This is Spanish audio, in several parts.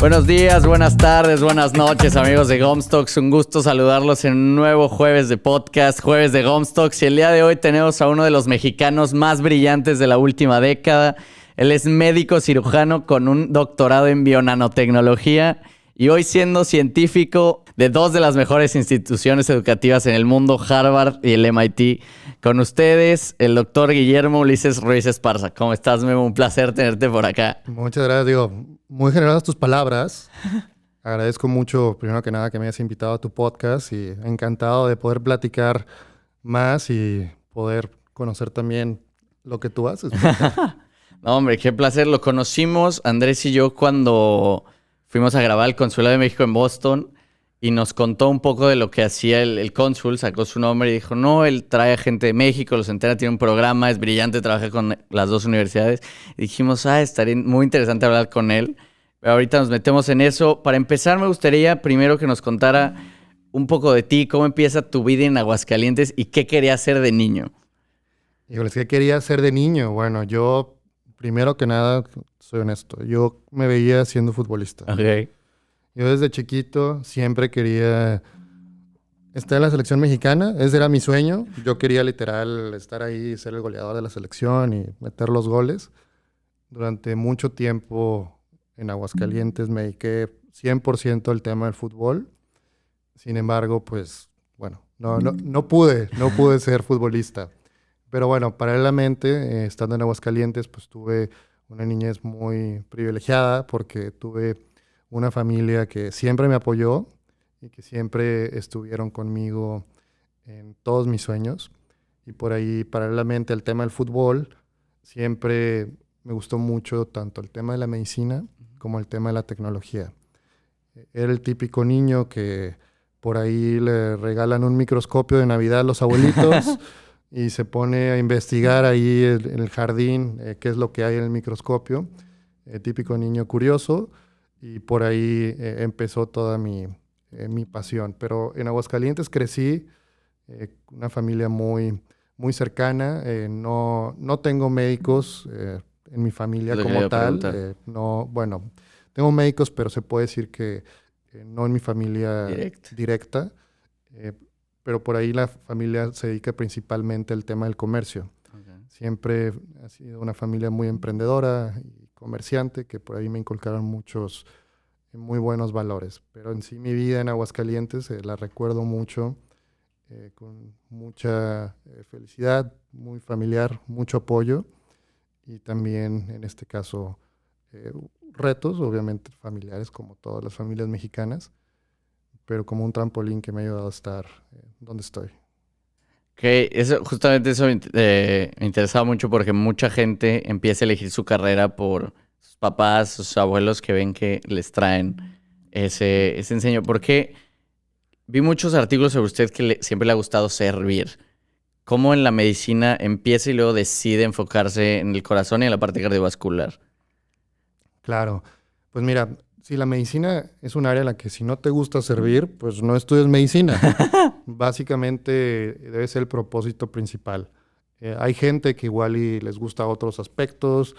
Buenos días, buenas tardes, buenas noches, amigos de Gomstocks. Un gusto saludarlos en un nuevo jueves de podcast, jueves de Gomstocks. Y el día de hoy tenemos a uno de los mexicanos más brillantes de la última década. Él es médico cirujano con un doctorado en bionanotecnología y hoy siendo científico de dos de las mejores instituciones educativas en el mundo, Harvard y el MIT. Con ustedes, el doctor Guillermo Ulises Ruiz Esparza. ¿Cómo estás, Memo? Un placer tenerte por acá. Muchas gracias, Diego. Muy generosas tus palabras. Agradezco mucho, primero que nada, que me hayas invitado a tu podcast y encantado de poder platicar más y poder conocer también lo que tú haces. No, hombre, qué placer. Lo conocimos, Andrés y yo, cuando fuimos a grabar el Consulado de México en Boston y nos contó un poco de lo que hacía el cónsul, sacó su nombre y dijo, no, él trae a gente de México, los entera, tiene un programa, es brillante, trabaja con las dos universidades. Y dijimos, estaría muy interesante hablar con él. Pero ahorita nos metemos en eso. Para empezar, me gustaría primero que nos contara un poco de ti, cómo empieza tu vida en Aguascalientes y qué querías ser de niño. Híjoles, ¿qué quería ser de niño? Bueno, yo, primero que nada, soy honesto. Yo me veía siendo futbolista. Ok. Yo desde chiquito siempre quería estar en la selección mexicana. Ese era mi sueño. Yo quería literal estar ahí, ser el goleador de la selección y meter los goles. Durante mucho tiempo en Aguascalientes me dediqué 100% al tema del fútbol. Sin embargo, pues, bueno, no pude ser futbolista. Pero bueno, paralelamente, estando en Aguascalientes, pues tuve una niñez muy privilegiada porque tuve una familia que siempre me apoyó y que siempre estuvieron conmigo en todos mis sueños. Y por ahí, paralelamente al tema del fútbol, siempre me gustó mucho tanto el tema de la medicina como el tema de la tecnología. Era el típico niño que por ahí le regalan un microscopio de Navidad a los abuelitos y se pone a investigar ahí en el jardín qué es lo que hay en el microscopio. Típico niño curioso, y por ahí empezó toda mi pasión. Pero en Aguascalientes crecí, una familia muy cercana. No tengo médicos en mi familia como tal. No, bueno, tengo médicos, pero se puede decir que no en mi familia directa. Pero por ahí la familia se dedica principalmente al tema del comercio. Okay. Siempre ha sido una familia muy emprendedora y comerciante, que por ahí me inculcaron muchos muy buenos valores. Pero en sí mi vida en Aguascalientes la recuerdo mucho, con mucha felicidad, muy familiar, mucho apoyo y también en este caso retos, obviamente familiares como todas las familias mexicanas, pero como un trampolín que me ha ayudado a estar donde estoy. Justamente eso me interesaba mucho porque mucha gente empieza a elegir su carrera por sus papás, sus abuelos que ven que les traen ese enseño. Porque vi muchos artículos sobre usted que siempre le ha gustado servir. ¿Cómo en la medicina empieza y luego decide enfocarse en el corazón y en la parte cardiovascular? Claro, pues mira, si la medicina es un área en la que si no te gusta servir, pues no estudies medicina. Básicamente debe ser el propósito principal. Hay gente que igual y les gusta otros aspectos,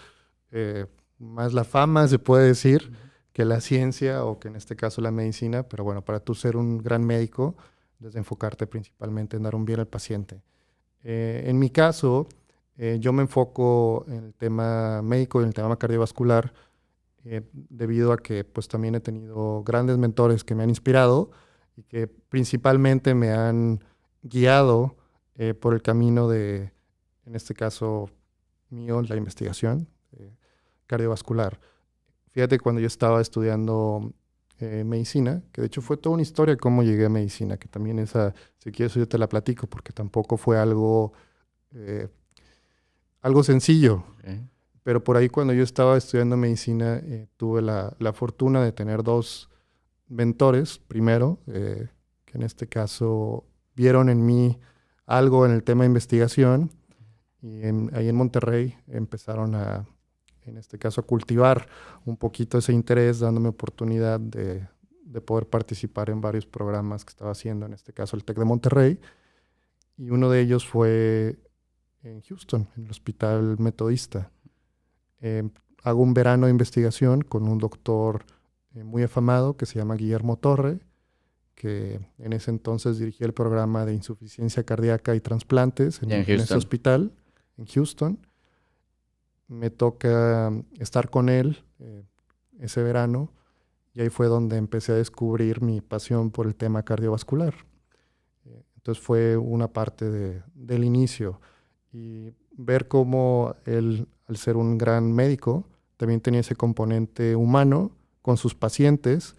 más la fama se puede decir, que la ciencia o que en este caso la medicina, pero bueno, para tú ser un gran médico, debes enfocarte principalmente en dar un bien al paciente. En mi caso, yo me enfoco en el tema médico y en el tema cardiovascular, debido a que pues también he tenido grandes mentores que me han inspirado y que principalmente me han guiado por el camino de, en este caso mío, la investigación cardiovascular. Fíjate, cuando yo estaba estudiando medicina, que de hecho fue toda una historia de cómo llegué a medicina, que también esa, si quieres yo te la platico, porque tampoco fue algo sencillo. Okay. Pero por ahí cuando yo estaba estudiando medicina, tuve la fortuna de tener dos mentores, primero, que en este caso vieron en mí algo en el tema de investigación, y ahí en Monterrey empezaron en este caso, a cultivar un poquito ese interés, dándome oportunidad de poder participar en varios programas que estaba haciendo, en este caso el TEC de Monterrey, y uno de ellos fue en Houston, en el Hospital Metodista. Hago un verano de investigación con un doctor muy afamado que se llama Guillermo Torre, que en ese entonces dirigía el programa de insuficiencia cardíaca y trasplantes en ese hospital en Houston. Me toca estar con él ese verano y ahí fue donde empecé a descubrir mi pasión por el tema cardiovascular. Entonces fue una parte del inicio y ver cómo él, al ser un gran médico, también tenía ese componente humano con sus pacientes,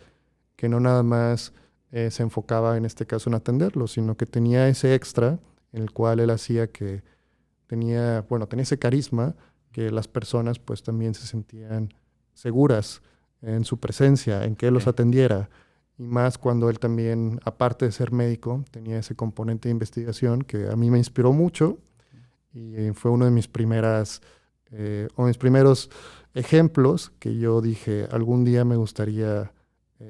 que no nada más se enfocaba en este caso en atenderlos, sino que tenía ese extra en el cual él hacía que tenía ese carisma, que las personas pues también se sentían seguras en su presencia, en que él los atendiera. Y más cuando él también, aparte de ser médico, tenía ese componente de investigación que a mí me inspiró mucho y fue uno de mis primeros ejemplos que yo dije, algún día me gustaría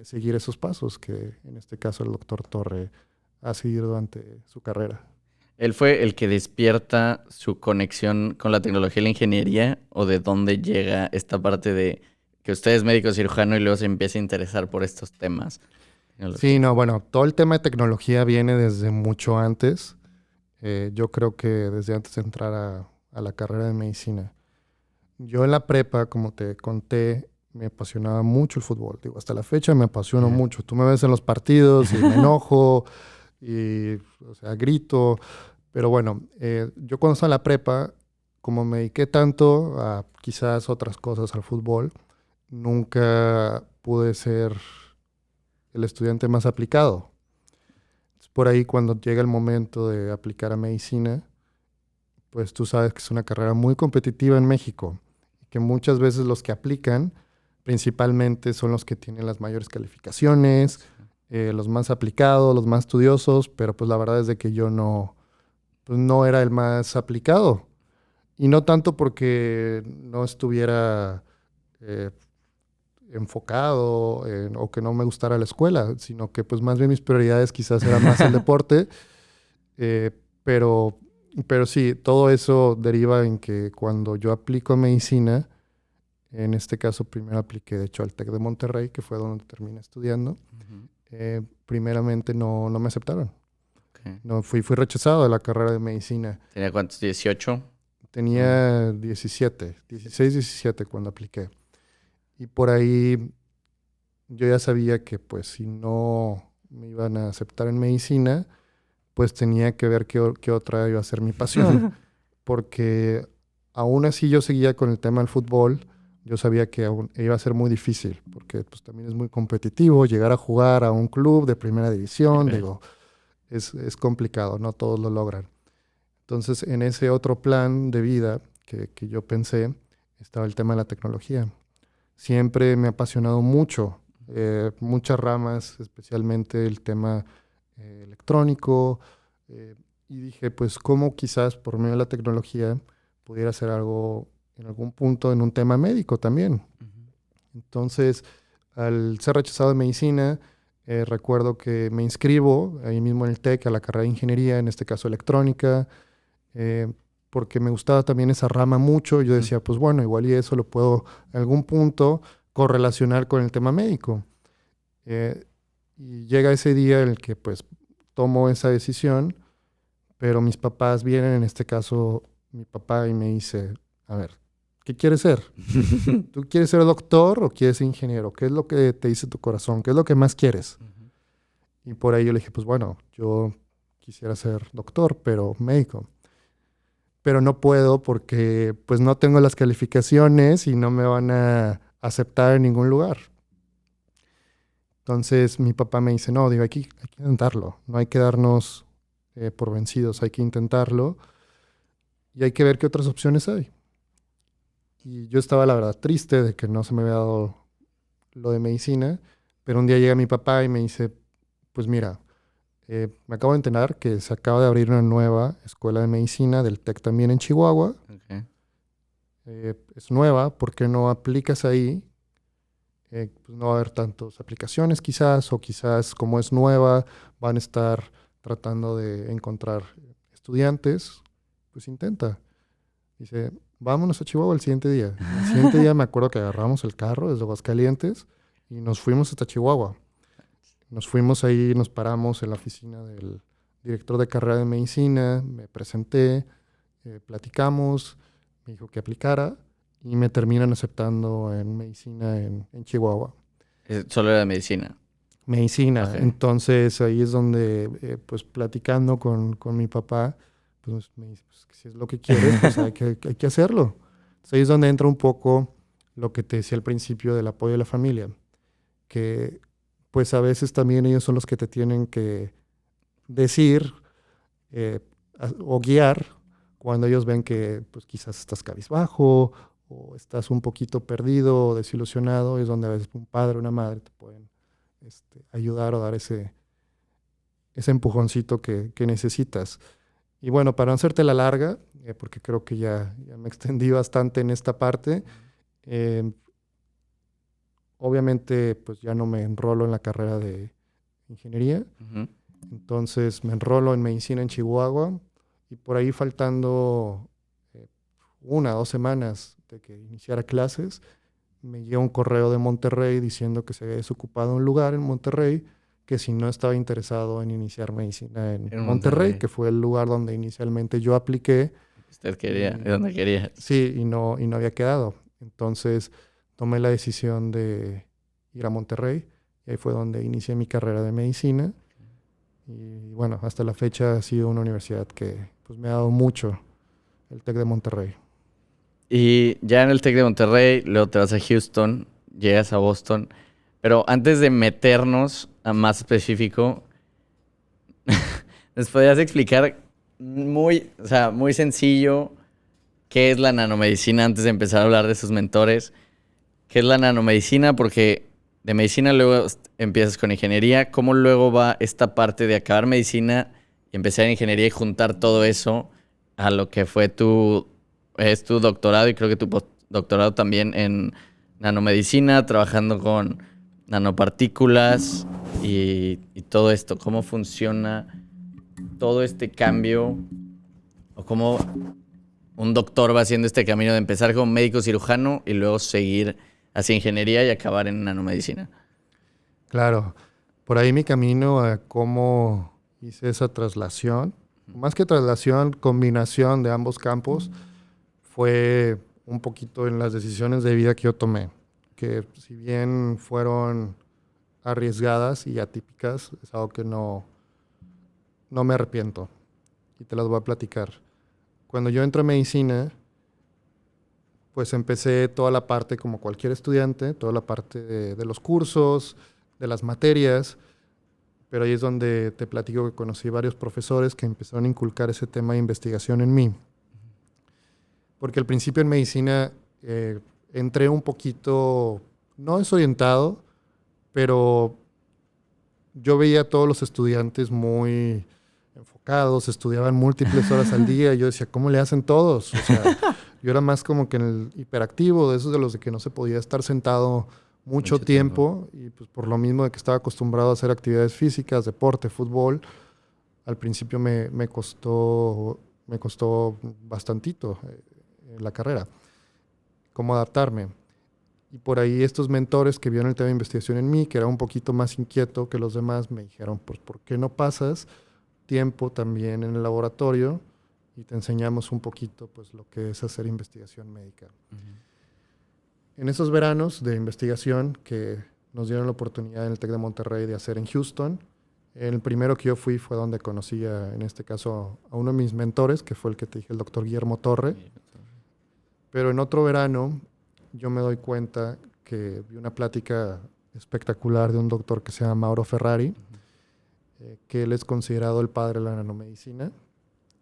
seguir esos pasos que en este caso el doctor Torre ha seguido durante su carrera. ¿Él fue el que despierta su conexión con la tecnología y la ingeniería? ¿O de dónde llega esta parte de que usted es médico cirujano y luego se empieza a interesar por estos temas? Sí, todo el tema de tecnología viene desde mucho antes. Yo creo que desde antes de entrar a la carrera de medicina. Yo en la prepa, como te conté, me apasionaba mucho el fútbol. Digo, hasta la fecha me apasiono mucho. Tú me ves en los partidos y me enojo y, grito. Pero yo cuando estaba en la prepa, como me dediqué tanto a quizás otras cosas al fútbol, nunca pude ser el estudiante más aplicado. Es por ahí cuando llega el momento de aplicar a medicina, pues tú sabes que es una carrera muy competitiva en México, que muchas veces los que aplican principalmente son los que tienen las mayores calificaciones, los más aplicados, los más estudiosos, pero pues la verdad es de que yo no era el más aplicado. Y no tanto porque no estuviera enfocado o que no me gustara la escuela, sino que pues más bien mis prioridades quizás eran más el deporte, pero sí, todo eso deriva en que cuando yo aplico a medicina, en este caso primero apliqué de hecho al TEC de Monterrey, que fue donde terminé estudiando, primeramente no me aceptaron. Okay. No, fui rechazado de la carrera de medicina. ¿Tenía cuántos? ¿18? Tenía 16, 17 cuando apliqué. Y por ahí yo ya sabía que pues si no me iban a aceptar en medicina, pues tenía que ver qué otra iba a ser mi pasión. Porque aún así yo seguía con el tema del fútbol. Yo sabía que aún iba a ser muy difícil, porque pues también es muy competitivo llegar a jugar a un club de primera división. Digo, es complicado, no todos lo logran. Entonces, en ese otro plan de vida que yo pensé, estaba el tema de la tecnología. Siempre me ha apasionado mucho, muchas ramas, especialmente el tema electrónico. Y dije, pues, ¿cómo quizás por medio de la tecnología pudiera hacer algo en algún punto en un tema médico también? Entonces, al ser rechazado de medicina, recuerdo que me inscribo ahí mismo en el TEC a la carrera de ingeniería, en este caso electrónica, porque me gustaba también esa rama mucho. Yo decía, pues bueno, igual y eso lo puedo en algún punto correlacionar con el tema médico. Y llega ese día en el que pues tomo esa decisión, pero mis papás vienen, en este caso mi papá, y me dice, a ver, ¿qué quieres ser? ¿Tú quieres ser doctor o quieres ser ingeniero? ¿Qué es lo que te dice tu corazón? ¿Qué es lo que más quieres? Y por ahí yo le dije, pues bueno, yo quisiera ser doctor, pero médico. Pero no puedo porque pues no tengo las calificaciones y no me van a aceptar en ningún lugar. Entonces mi papá me dice, no, digo, hay que intentarlo. No hay que darnos por vencidos, hay que intentarlo y hay que ver qué otras opciones hay. Y yo estaba, la verdad, triste de que no se me había dado lo de medicina, pero un día llega mi papá y me dice, pues mira, me acabo de enterar que se acaba de abrir una nueva escuela de medicina del TEC también en Chihuahua. Okay. Es nueva, ¿por qué no aplicas ahí? Pues no va a haber tantas aplicaciones quizás, o quizás como es nueva, van a estar tratando de encontrar estudiantes. Pues intenta. Dice, vámonos a Chihuahua el siguiente día. El siguiente día me acuerdo que agarramos el carro desde Aguascalientes y nos fuimos hasta Chihuahua. Nos fuimos ahí, nos paramos en la oficina del director de carrera de medicina, me presenté, platicamos, me dijo que aplicara y me terminan aceptando en medicina en Chihuahua. Solo era medicina. Medicina. Okay. Entonces ahí es donde, pues platicando con mi papá, pues me dice, pues, si es lo que quieres, pues hay que hacerlo. Entonces ahí es donde entra un poco lo que te decía al principio del apoyo de la familia, que pues a veces también ellos son los que te tienen que decir o guiar cuando ellos ven que pues quizás estás cabizbajo o estás un poquito perdido o desilusionado, es donde a veces un padre o una madre te pueden ayudar o dar ese empujoncito que necesitas. Y bueno, para no hacerte la larga, porque creo que ya me extendí bastante en esta parte, obviamente pues ya no me enrolo en la carrera de ingeniería. Uh-huh. Entonces me enrolo en medicina en Chihuahua y por ahí faltando 1 o 2 semanas de que iniciara clases, me llegó un correo de Monterrey diciendo que se había desocupado un lugar en Monterrey, que si no estaba interesado en iniciar medicina en Monterrey, que fue el lugar donde inicialmente yo apliqué. Usted quería, de donde quería. Sí, y no había quedado. Entonces tomé la decisión de ir a Monterrey y ahí fue donde inicié mi carrera de medicina. Y bueno, hasta la fecha ha sido una universidad que pues, me ha dado mucho, el TEC de Monterrey. Y ya en el TEC de Monterrey, luego te vas a Houston, llegas a Boston. Pero antes de meternos a más específico, ¿les podrías explicar muy sencillo qué es la nanomedicina antes de empezar a hablar de sus mentores? ¿Qué es la nanomedicina? Porque de medicina luego empiezas con ingeniería. ¿Cómo luego va esta parte de acabar medicina y empezar en ingeniería y juntar todo eso a lo que fue tu doctorado y creo que tu postdoctorado también en nanomedicina, trabajando con nanopartículas y todo esto? ¿Cómo funciona todo este cambio? ¿O cómo un doctor va haciendo este camino de empezar como médico cirujano y luego seguir hacia ingeniería y acabar en nanomedicina? Claro, por ahí mi camino a cómo hice esa traslación, más que traslación, combinación de ambos campos, fue un poquito en las decisiones de vida que yo tomé, que si bien fueron arriesgadas y atípicas, es algo que no me arrepiento y te las voy a platicar. Cuando yo entré a medicina, pues empecé toda la parte como cualquier estudiante, toda la parte de los cursos, de las materias, pero ahí es donde te platico que conocí varios profesores que empezaron a inculcar ese tema de investigación en mí. Porque al principio en medicina entré un poquito, no desorientado, pero yo veía a todos los estudiantes muy enfocados, estudiaban múltiples horas al día, y yo decía, ¿cómo le hacen todos? O sea, yo era más como que en el hiperactivo, de esos de los de que no se podía estar sentado mucho tiempo, y pues por lo mismo de que estaba acostumbrado a hacer actividades físicas, deporte, fútbol, al principio me costó bastantito la carrera, cómo adaptarme. Y por ahí estos mentores que vieron el tema de investigación en mí, que era un poquito más inquieto que los demás, me dijeron, pues, ¿por qué no pasas tiempo también en el laboratorio y te enseñamos un poquito pues, lo que es hacer investigación médica? Uh-huh. En esos veranos de investigación que nos dieron la oportunidad en el TEC de Monterrey de hacer en Houston, el primero que yo fui fue donde conocí en este caso a uno de mis mentores, que fue el que te dije, el doctor Guillermo Torre. Pero en otro verano yo me doy cuenta que vi una plática espectacular de un doctor que se llama Mauro Ferrari, que él es considerado el padre de la nanomedicina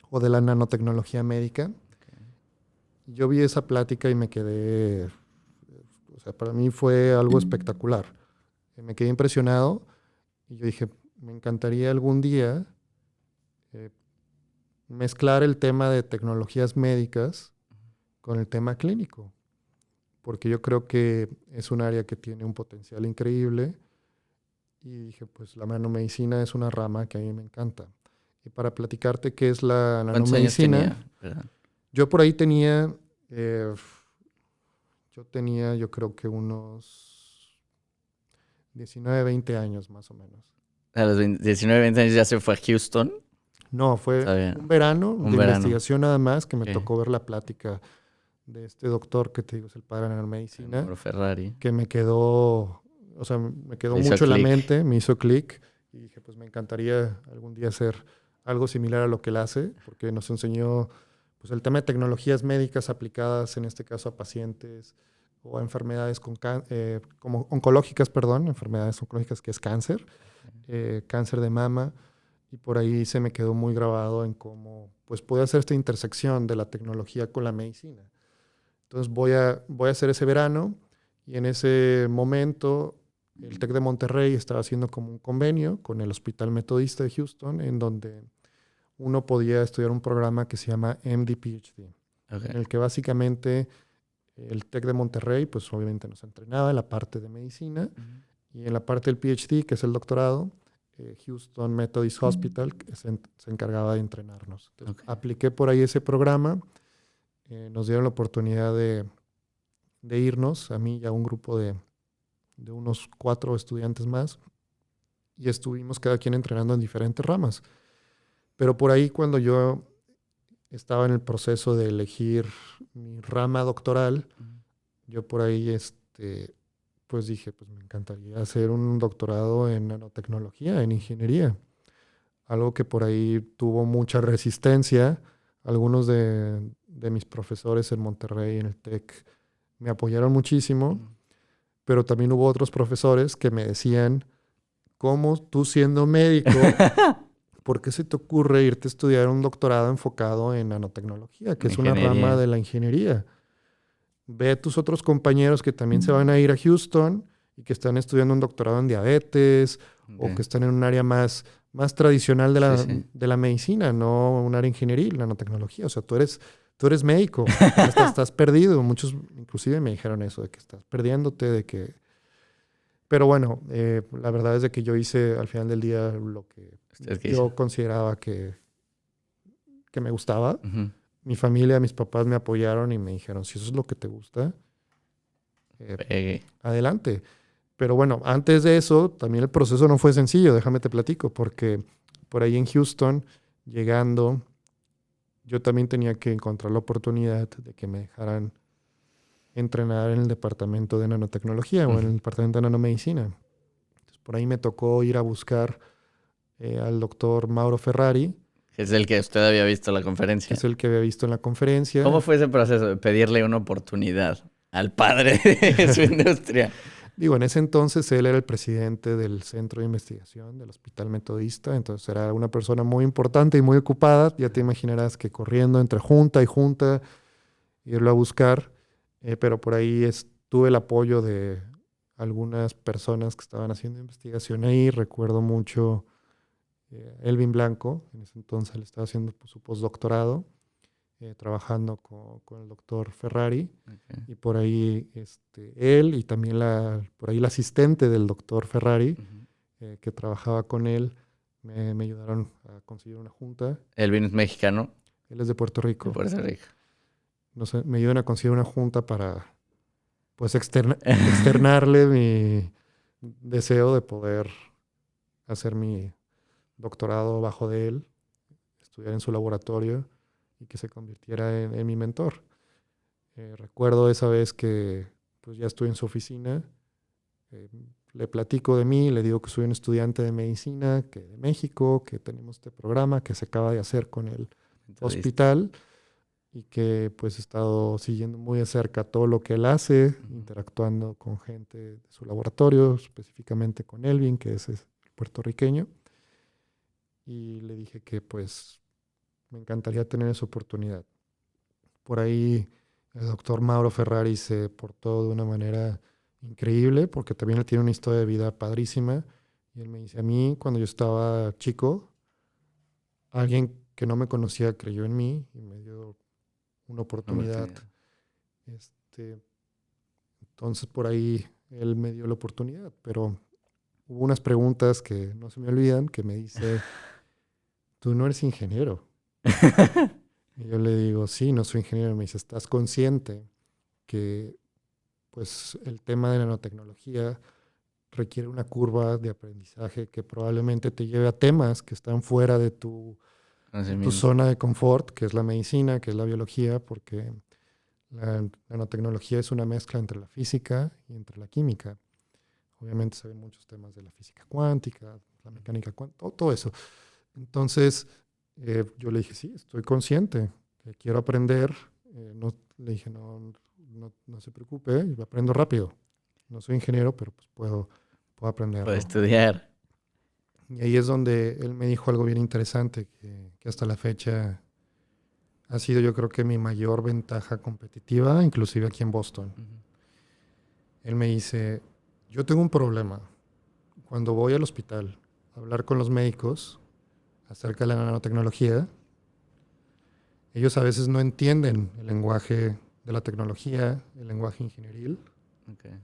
o de la nanotecnología médica. Okay. Yo vi esa plática y me quedé, o sea, para mí fue algo espectacular. Me quedé impresionado y yo dije, me encantaría algún día mezclar el tema de tecnologías médicas con el tema clínico, porque yo creo que es un área que tiene un potencial increíble y dije, pues la nanomedicina es una rama que a mí me encanta. Y para platicarte qué es la nanomedicina, yo por ahí tenía, yo creo que unos 19, 20 años más o menos. A los 19, 20 años ya se fue a Houston. No, fue Está bien. un verano Un de verano. investigación nada más que me Ok. tocó ver la plática de este doctor que te digo es el padre de la El medicina, Mauro Ferrari. que me quedó, o sea, me quedó Te hizo mucho en la clic. mente, me hizo clic y dije, pues me encantaría algún día hacer algo similar a lo que él hace, porque nos enseñó pues el tema de tecnologías médicas aplicadas, en este caso a pacientes o a enfermedades como oncológicas, perdón, enfermedades oncológicas que es cáncer, cáncer de mama, y por ahí se me quedó muy grabado en cómo pues puede hacer esta intersección de la tecnología con la medicina. Entonces voy a hacer ese verano y en ese momento el TEC de Monterrey estaba haciendo como un convenio con el Hospital Metodista de Houston en donde uno podía estudiar un programa que se llama MD-PhD, Ok. en el que básicamente el TEC de Monterrey pues obviamente nos entrenaba en la parte de medicina y en la parte del PhD, que es el doctorado, Houston Methodist Hospital se encargaba de entrenarnos. Entonces, Ok. apliqué por ahí ese programa, nos dieron la oportunidad de irnos, a mí y a un grupo de unos 4 estudiantes más, y estuvimos cada quien entrenando en diferentes ramas. Pero por ahí cuando yo estaba en el proceso de elegir mi rama doctoral, yo por ahí pues dije, pues me encantaría hacer un doctorado en nanotecnología, en ingeniería. Algo que por ahí tuvo mucha resistencia. Algunos de mis profesores en Monterrey, en el TEC, me apoyaron muchísimo, pero también hubo otros profesores que me decían, ¿cómo tú siendo médico, por qué se te ocurre irte a estudiar un doctorado enfocado en nanotecnología, que es una rama Ingeniería. de la ingeniería? Ve a tus otros compañeros que también se van a ir a Houston y que están estudiando un doctorado en diabetes o Ok. que están en un área más tradicional Sí, sí. de la medicina, no un área ingenieril, nanotecnología. O sea, tú eres médico, estás perdido. Muchos inclusive me dijeron eso, de que estás perdiéndote, de que... Pero bueno, la verdad es de que yo hice al final del día lo que ¿Ustedes qué yo dicen? consideraba que me gustaba. Ujú. Mi familia, mis papás me apoyaron y me dijeron, si eso es lo que te gusta, Pegue. adelante. Pero bueno, antes de eso, también el proceso no fue sencillo, déjame te platico, porque por ahí en Houston, llegando, yo también tenía que encontrar la oportunidad de que me dejaran entrenar en el departamento de nanotecnología o en el departamento de nanomedicina. Entonces, por ahí me tocó ir a buscar al doctor Mauro Ferrari, Es el que usted había visto la que conferencia. es el que había visto en la conferencia. ¿Cómo fue ese proceso de pedirle una oportunidad al padre de su industria? Digo, en ese entonces él era el presidente del centro de investigación del Hospital Metodista, entonces era una persona muy importante y muy ocupada. Ya te imaginarás que corriendo entre junta y junta, irlo a buscar, pero por ahí tuve el apoyo de algunas personas que estaban haciendo investigación ahí. Recuerdo mucho Elvin Blanco, en ese entonces él estaba haciendo su postdoctorado, trabajando con el doctor Ferrari. Ok. Y por ahí él y también por ahí la asistente del doctor Ferrari, Ujú. que trabajaba con él, me ayudaron a conseguir una junta. Elvin es mexicano Él es de Puerto de Rico. Puerto Rico. No sé, me ayudan a conseguir una junta para pues externarle mi deseo de poder hacer mi doctorado bajo de él, estudiar en su laboratorio y que se convirtiera en mi mentor. Recuerdo esa vez que pues ya estoy en su oficina, eh, le platico de mí, le digo que soy un estudiante de medicina, que de México, que tenemos este programa que se acaba de hacer con el Entonces, hospital y que pues he estado siguiendo muy de cerca todo lo que él hace, interactuando con gente de su laboratorio, específicamente con Elvin, que es el puertorriqueño, y le dije que pues me encantaría tener esa oportunidad. Por ahí el doctor Mauro Ferrari se portó de una manera increíble porque también él tiene una historia de vida padrísima. Y él me dice, a mí cuando yo estaba chico, alguien que no me conocía creyó en mí y me dio una oportunidad. Este, entonces por ahí él me dio la oportunidad, pero hubo unas preguntas que no se me olvidan, que me dice, tú no eres ingeniero. Y yo le digo, sí, no soy ingeniero. Me dice, ¿estás consciente que pues el tema de nanotecnología requiere una curva de aprendizaje que probablemente te lleve a temas que están fuera de tu zona de confort, que es la medicina, que es la biología, porque la nanotecnología es una mezcla entre la física y entre la química. Obviamente se ven muchos temas de la física cuántica, la mecánica cuántica, todo eso. Entonces, yo le dije, sí, estoy consciente que quiero aprender. Le dije, no se preocupe, yo aprendo rápido. No soy ingeniero, pero pues puedo aprender. Puedo estudiar. Y ahí es donde él me dijo algo bien interesante, que hasta la fecha ha sido, yo creo que mi mayor ventaja competitiva, inclusive aquí en Boston. Él me dice, yo tengo un problema. Cuando voy al hospital a hablar con los médicos acerca de la nanotecnología, ellos a veces no entienden el lenguaje de la tecnología, el lenguaje ingenieril. Okay.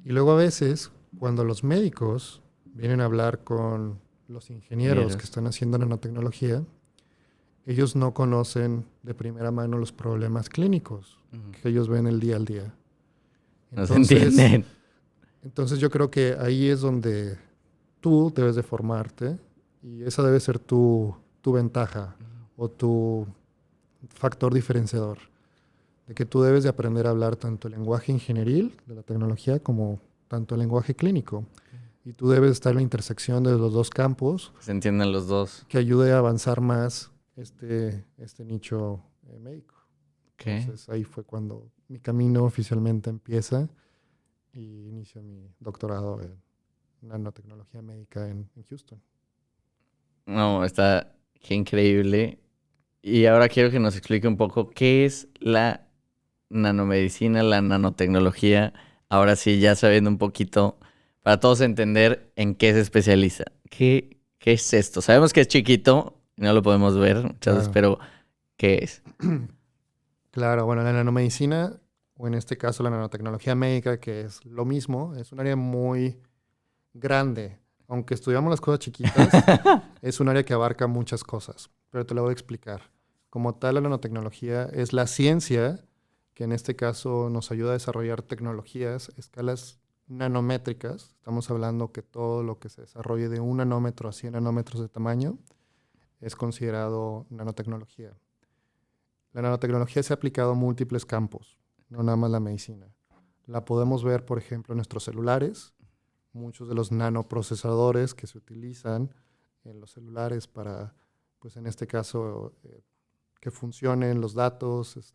Y luego a veces, cuando los médicos vienen a hablar con los ingenieros que están haciendo nanotecnología, ellos no conocen de primera mano los problemas clínicos que ellos ven el día al día. No se entienden. Entonces yo creo que ahí es donde tú debes de formarte y esa debe ser tu ventaja o tu factor diferenciador. De que tú debes de aprender a hablar tanto el lenguaje ingenieril de la tecnología como tanto el lenguaje clínico. Y tú debes estar en la intersección de los dos campos. Se entienden los dos. Que ayude a avanzar más este nicho médico. Okay. Entonces ahí fue cuando mi camino oficialmente empieza y inicio mi doctorado en nanotecnología médica en Houston. No, está qué increíble. Y ahora quiero que nos explique un poco qué es la nanomedicina, la nanotecnología. Ahora sí, ya sabiendo un poquito, para todos entender en qué se especializa. ¿Qué es esto? Sabemos que es chiquito, no lo podemos ver muchas veces, pero ¿qué es? Claro, bueno, la nanomedicina, o en este caso la nanotecnología médica, que es lo mismo, es un área muy grande. Aunque estudiamos las cosas chiquitas, es un área que abarca muchas cosas, pero te lo voy a explicar. Como tal, la nanotecnología es la ciencia que en este caso nos ayuda a desarrollar tecnologías a escalas nanométricas. Estamos hablando que todo lo que se desarrolle de 1 nanómetro a 100 nanómetros de tamaño es considerado nanotecnología. La nanotecnología se ha aplicado a múltiples campos, no nada más la medicina. La podemos ver, por ejemplo, en nuestros celulares. Muchos de los nanoprocesadores que se utilizan en los celulares para, pues en este caso, que funcionen los datos,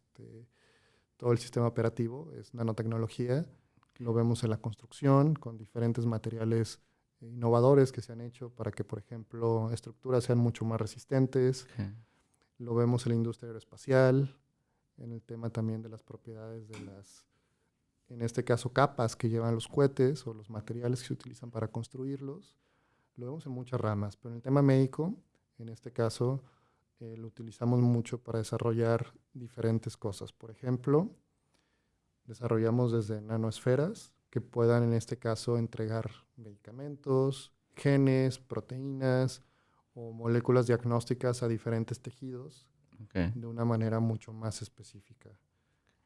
todo el sistema operativo es nanotecnología. Lo vemos en la construcción con diferentes materiales innovadores que se han hecho para que, por ejemplo, estructuras sean mucho más resistentes. Okay. Lo vemos en la industria aeroespacial, en el tema también de las propiedades de las, en este caso, capas que llevan los cohetes o los materiales que se utilizan para construirlos. Lo vemos en muchas ramas, pero en el tema médico, en este caso, lo utilizamos mucho para desarrollar diferentes cosas. Por ejemplo, desarrollamos desde nanoesferas que puedan, en este caso, entregar medicamentos, genes, proteínas o moléculas diagnósticas a diferentes tejidos de una manera mucho más específica.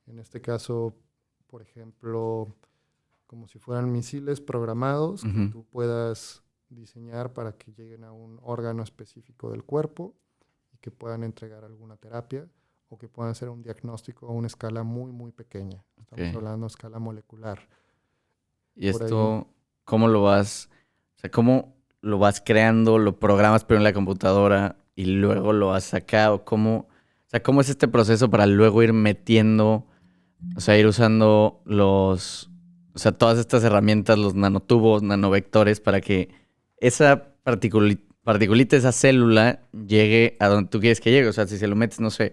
En este caso, por ejemplo, como si fueran misiles programados que tú puedas diseñar para que lleguen a un órgano específico del cuerpo y que puedan entregar alguna terapia o que puedan hacer un diagnóstico a una escala muy, muy pequeña. Estamos hablando de escala molecular. ¿Y esto cómo lo vas, o sea, cómo lo vas creando, lo programas primero en la computadora y luego lo has sacado? ¿Cómo es este proceso para luego ir metiendo, o sea, ir usando todas estas herramientas, los nanotubos, nanovectores, para que esa particulita, esa célula, llegue a donde tú quieres que llegue? O sea, si se lo metes, no sé,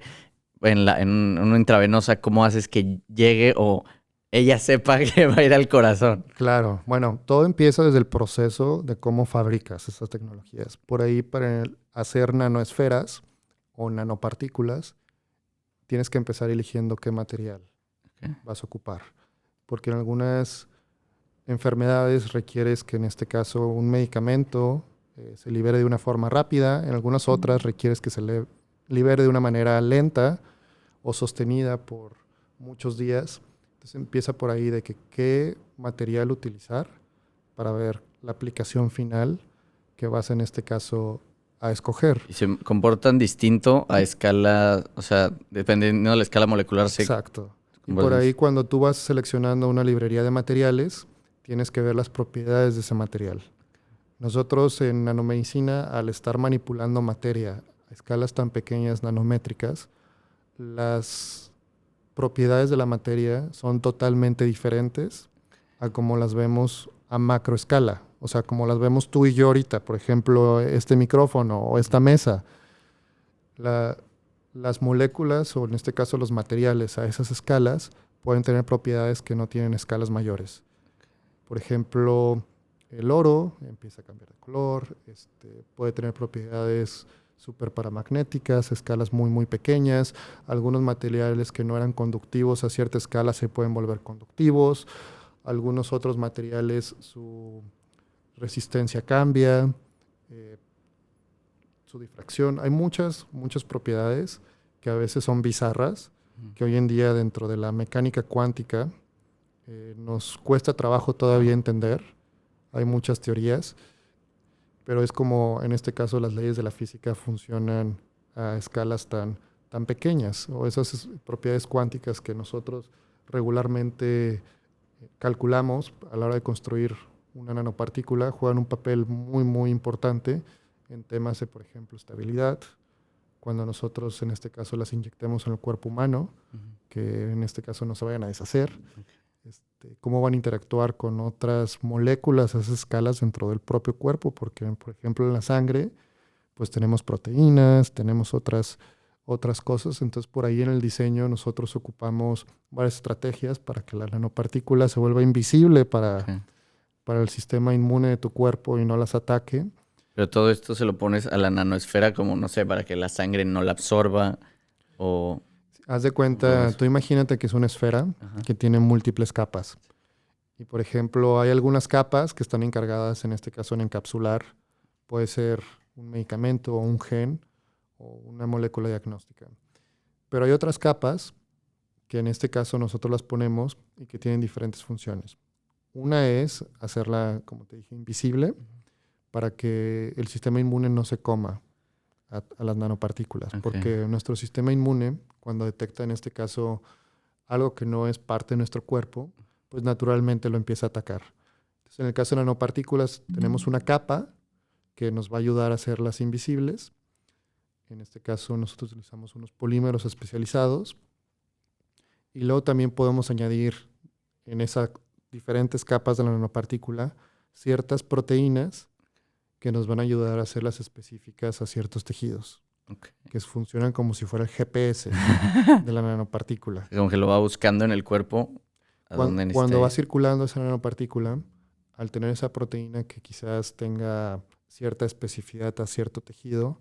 en una intravenosa, ¿cómo haces que llegue o ella sepa que va a ir al corazón? Claro, bueno, todo empieza desde el proceso de cómo fabricas esas tecnologías. Por ahí, para hacer nanoesferas o nanopartículas, tienes que empezar eligiendo qué material vas a ocupar. Porque en algunas enfermedades requieres que, en este caso, un medicamento se libere de una forma rápida. En algunas otras requieres que se libere de una manera lenta o sostenida por muchos días. Entonces empieza por ahí de que qué material utilizar para ver la aplicación final que vas en este caso a escoger. Y se comportan distinto a escala, o sea, dependiendo de la escala molecular. Exacto. Y por ahí cuando tú vas seleccionando una librería de materiales, tienes que ver las propiedades de ese material. Nosotros en nanomedicina, al estar manipulando materia a escalas tan pequeñas, nanométricas, las propiedades de la materia son totalmente diferentes a como las vemos a macroescala. O sea, como las vemos tú y yo ahorita, por ejemplo, este micrófono o esta mesa. Las moléculas, o en este caso los materiales a esas escalas, pueden tener propiedades que no tienen escalas mayores. Por ejemplo, el oro empieza a cambiar de color, puede tener propiedades súper paramagnéticas, escalas muy, muy pequeñas. Algunos materiales que no eran conductivos a cierta escala se pueden volver conductivos. Algunos otros materiales, su resistencia cambia, su difracción. Hay muchas propiedades que a veces son bizarras, que hoy en día dentro de la mecánica cuántica nos cuesta trabajo todavía entender. Hay muchas teorías, pero es como en este caso las leyes de la física funcionan a escalas tan pequeñas, o esas propiedades cuánticas que nosotros regularmente calculamos a la hora de construir una nanopartícula juegan un papel muy, muy importante en temas de, por ejemplo, estabilidad. Cuando nosotros, en este caso, las inyectemos en el cuerpo humano, que en este caso no se vayan a deshacer, cómo van a interactuar con otras moléculas a esas escalas dentro del propio cuerpo, porque, por ejemplo, en la sangre, pues tenemos proteínas, tenemos otras cosas. Entonces, por ahí en el diseño nosotros ocupamos varias estrategias para que la nanopartícula se vuelva invisible para el sistema inmune de tu cuerpo y no las ataque. Pero todo esto se lo pones a la nanoesfera como, no sé, para que la sangre no la absorba o... Haz de cuenta, tú imagínate que es una esfera que tiene múltiples capas. Y, por ejemplo, hay algunas capas que están encargadas, en este caso, en encapsular. Puede ser un medicamento o un gen o una molécula diagnóstica. Pero hay otras capas que en este caso nosotros las ponemos y que tienen diferentes funciones. Una es hacerla, como te dije, invisible para que el sistema inmune no se coma a las nanopartículas. Porque nuestro sistema inmune, cuando detecta en este caso algo que no es parte de nuestro cuerpo, pues naturalmente lo empieza a atacar. Entonces, en el caso de nanopartículas, tenemos una capa que nos va a ayudar a hacerlas invisibles. En este caso, nosotros utilizamos unos polímeros especializados. Y luego también podemos añadir en esas diferentes capas de la nanopartícula ciertas proteínas que nos van a ayudar a hacerlas específicas a ciertos tejidos, que funcionan como si fuera el GPS de la nanopartícula. Como que lo va buscando en el cuerpo. Cuando va circulando esa nanopartícula, al tener esa proteína que quizás tenga cierta especificidad a cierto tejido,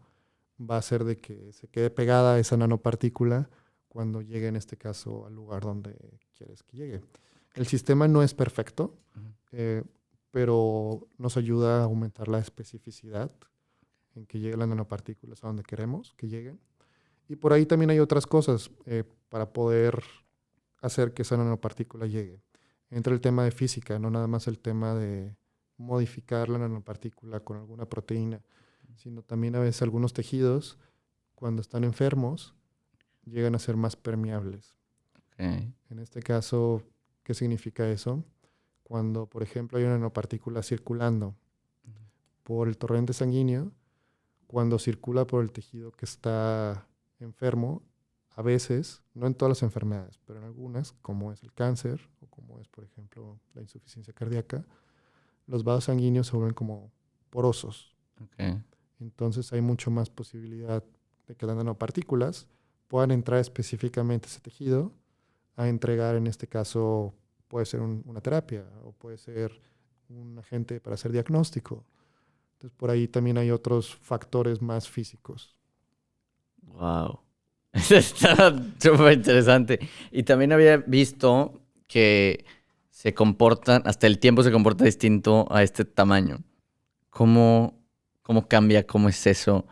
va a hacer de que se quede pegada a esa nanopartícula cuando llegue, en este caso, al lugar donde quieres que llegue. El sistema no es perfecto, pero nos ayuda a aumentar la especificidad en que lleguen las nanopartículas a donde queremos que lleguen. Y por ahí también hay otras cosas para poder hacer que esa nanopartícula llegue. Entra el tema de física, no nada más el tema de modificar la nanopartícula con alguna proteína, sino también a veces algunos tejidos, cuando están enfermos, llegan a ser más permeables. En este caso, ¿qué significa eso? Cuando, por ejemplo, hay una nanopartícula circulando por el torrente sanguíneo, cuando circula por el tejido que está enfermo, a veces, no en todas las enfermedades, pero en algunas, como es el cáncer o como es, por ejemplo, la insuficiencia cardíaca, los vasos sanguíneos se vuelven como porosos. Entonces hay mucho más posibilidad de que las nanopartículas puedan entrar específicamente a ese tejido a entregar, en este caso, puede ser una terapia o puede ser un agente para hacer diagnóstico. Entonces, por ahí también hay otros factores más físicos. Wow. Eso está súper interesante. Y también había visto que se comportan, hasta el tiempo se comporta distinto a este tamaño. ¿Cómo cambia? ¿Cómo es eso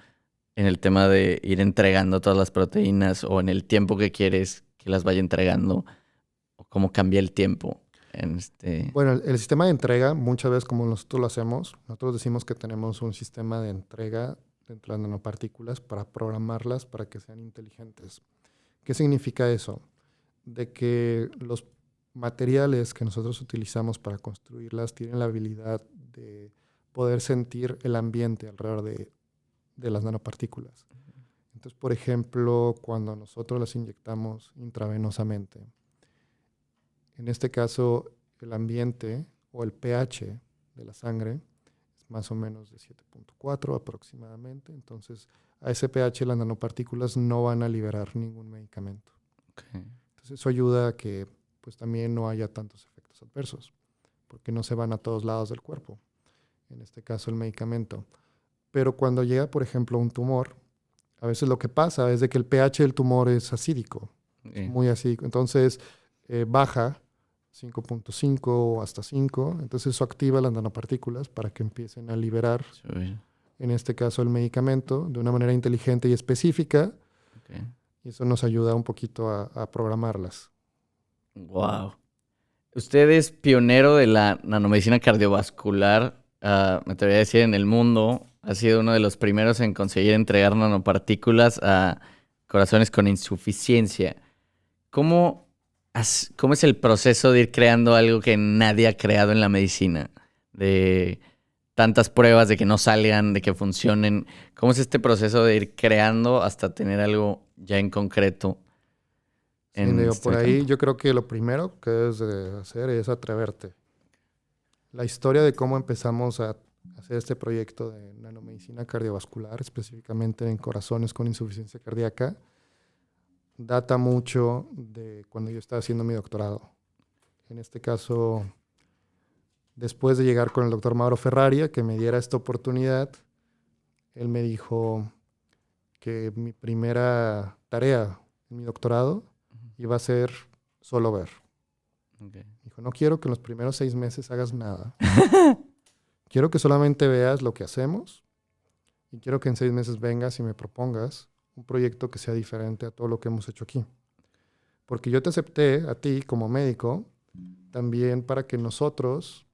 en el tema de ir entregando todas las proteínas o en el tiempo que quieres que las vaya entregando? ¿O cómo cambia el tiempo en este... Bueno, el sistema de entrega, muchas veces como nosotros lo hacemos, nosotros decimos que tenemos un sistema de entrega dentro de las nanopartículas para programarlas para que sean inteligentes. ¿Qué significa eso? De que los materiales que nosotros utilizamos para construirlas tienen la habilidad de poder sentir el ambiente alrededor de las nanopartículas. Entonces, por ejemplo, cuando nosotros las inyectamos intravenosamente, en este caso el ambiente o el pH de la sangre es más o menos de 7.4 aproximadamente. Entonces, a ese pH las nanopartículas no van a liberar ningún medicamento. Okay. Entonces, eso ayuda a que pues, también no haya tantos efectos adversos, porque no se van a todos lados del cuerpo, en este caso el medicamento. Pero cuando llega, por ejemplo, un tumor, a veces lo que pasa es de que el pH del tumor es acídico, es muy acídico. Entonces, baja 5.5 hasta 5. Entonces, eso activa las nanopartículas para que empiecen a liberar, en este caso, el medicamento de una manera inteligente y específica. Okay. Y eso nos ayuda un poquito a programarlas. Wow. Usted es pionero de la nanomedicina cardiovascular, me atrevería a decir, en el mundo. Ha sido uno de los primeros en conseguir entregar nanopartículas a corazones con insuficiencia. ¿Cómo es el proceso de ir creando algo que nadie ha creado en la medicina? De tantas pruebas, de que no salgan, de que funcionen. ¿Cómo es este proceso de ir creando hasta tener algo ya en concreto? Sí, por ahí yo creo que lo primero que debes de hacer es atreverte. La historia de cómo empezamos a hacer este proyecto de nanomedicina cardiovascular, específicamente en corazones con insuficiencia cardíaca, data mucho de cuando yo estaba haciendo mi doctorado. En este caso, después de llegar con el doctor Mauro Ferrari, que me diera esta oportunidad, él me dijo que mi primera tarea en mi doctorado iba a ser solo ver. Okay. Dijo, no quiero que en los primeros 6 meses hagas nada. Quiero que solamente veas lo que hacemos y quiero que en 6 meses vengas y me propongas un proyecto que sea diferente a todo lo que hemos hecho aquí. Porque yo te acepté a ti como médico también para que nosotros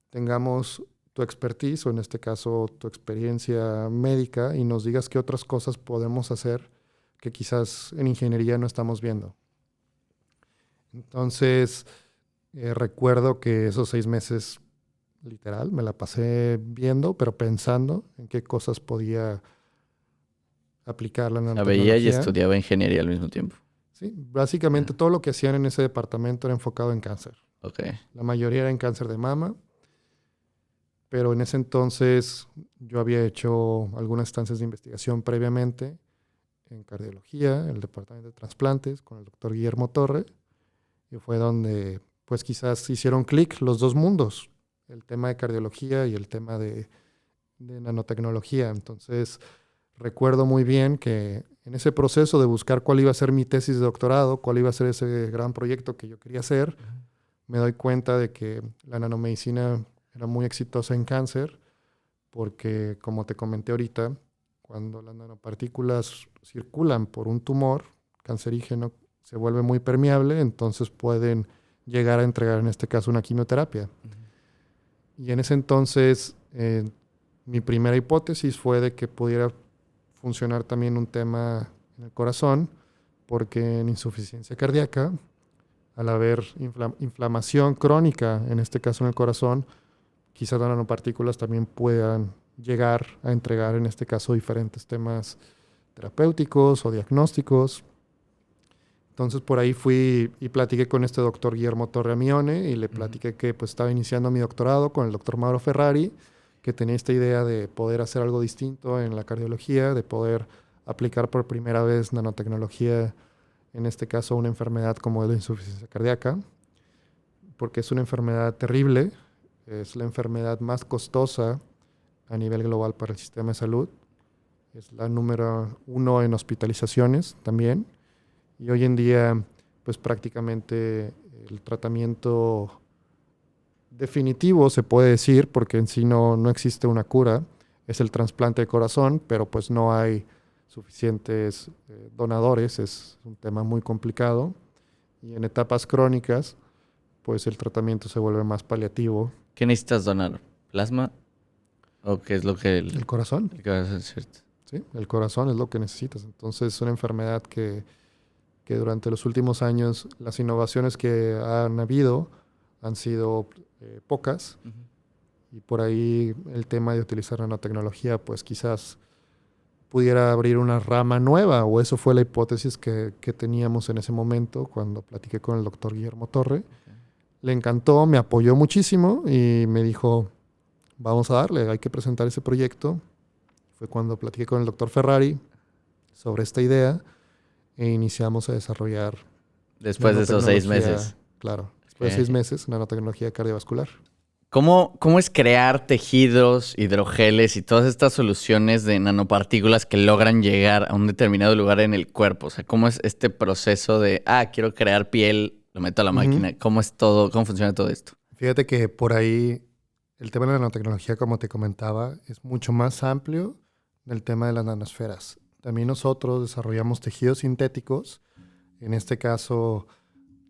tengamos tu expertise, o en este caso tu experiencia médica, y nos digas qué otras cosas podemos hacer que quizás en ingeniería no estamos viendo. Entonces, recuerdo que esos 6 meses, literal, me la pasé viendo, pero pensando en qué cosas podía aplicar la nanotecnología. Veía y estudiaba ingeniería al mismo tiempo. Sí, básicamente todo lo que hacían en ese departamento era enfocado en cáncer. Okay. La mayoría era en cáncer de mama, pero en ese entonces yo había hecho algunas estancias de investigación previamente en cardiología, en el departamento de trasplantes, con el doctor Guillermo Torre, y fue donde pues quizás hicieron clic los dos mundos, el tema de cardiología y el tema de nanotecnología. Entonces, recuerdo muy bien que en ese proceso de buscar cuál iba a ser mi tesis de doctorado, cuál iba a ser ese gran proyecto que yo quería hacer, me doy cuenta de que la nanomedicina era muy exitosa en cáncer, porque, como te comenté ahorita, cuando las nanopartículas circulan por un tumor cancerígeno, se vuelve muy permeable, entonces pueden llegar a entregar, en este caso, una quimioterapia. Y en ese entonces, mi primera hipótesis fue de que pudiera funcionar también un tema en el corazón, porque en insuficiencia cardíaca, al haber inflamación crónica, en este caso en el corazón, quizás las nanopartículas también puedan llegar a entregar, en este caso, diferentes temas terapéuticos o diagnósticos. Entonces, por ahí fui y platiqué con este doctor Guillermo Torre Amione y le platiqué que pues, estaba iniciando mi doctorado con el doctor Mauro Ferrari, que tenía esta idea de poder hacer algo distinto en la cardiología, de poder aplicar por primera vez nanotecnología, en este caso, una enfermedad como la insuficiencia cardíaca, porque es una enfermedad terrible, es la enfermedad más costosa a nivel global para el sistema de salud, es la número 1 en hospitalizaciones también, y hoy en día, pues prácticamente el tratamiento definitivo, se puede decir, porque en sí no existe una cura, es el trasplante de corazón, pero pues no hay suficientes donadores, es un tema muy complicado. Y en etapas crónicas, pues el tratamiento se vuelve más paliativo. ¿Qué necesitas donar? ¿Plasma? ¿O qué es lo que El corazón. el corazón es cierto? Sí, el corazón es lo que necesitas. Entonces es una enfermedad que durante los últimos años las innovaciones que han habido han sido pocas. Uh-huh. Y por ahí el tema de utilizar nanotecnología pues quizás pudiera abrir una rama nueva, o eso fue la hipótesis que teníamos en ese momento cuando platiqué con el doctor Guillermo Torre. Okay. Le encantó, me apoyó muchísimo y me dijo, vamos a darle, hay que presentar ese proyecto. Fue cuando platiqué con el doctor Ferrari sobre esta idea e iniciamos a desarrollar. Después de esos 6 meses. Claro, después de 6 meses, nanotecnología cardiovascular. ¿Cómo es crear tejidos, hidrogeles y todas estas soluciones de nanopartículas que logran llegar a un determinado lugar en el cuerpo? O sea, ¿cómo es este proceso de, quiero crear piel, lo meto a la máquina? ¿Cómo es todo? ¿Cómo funciona todo esto? Fíjate que por ahí el tema de la nanotecnología, como te comentaba, es mucho más amplio del tema de las nanosferas. También nosotros desarrollamos tejidos sintéticos, en este caso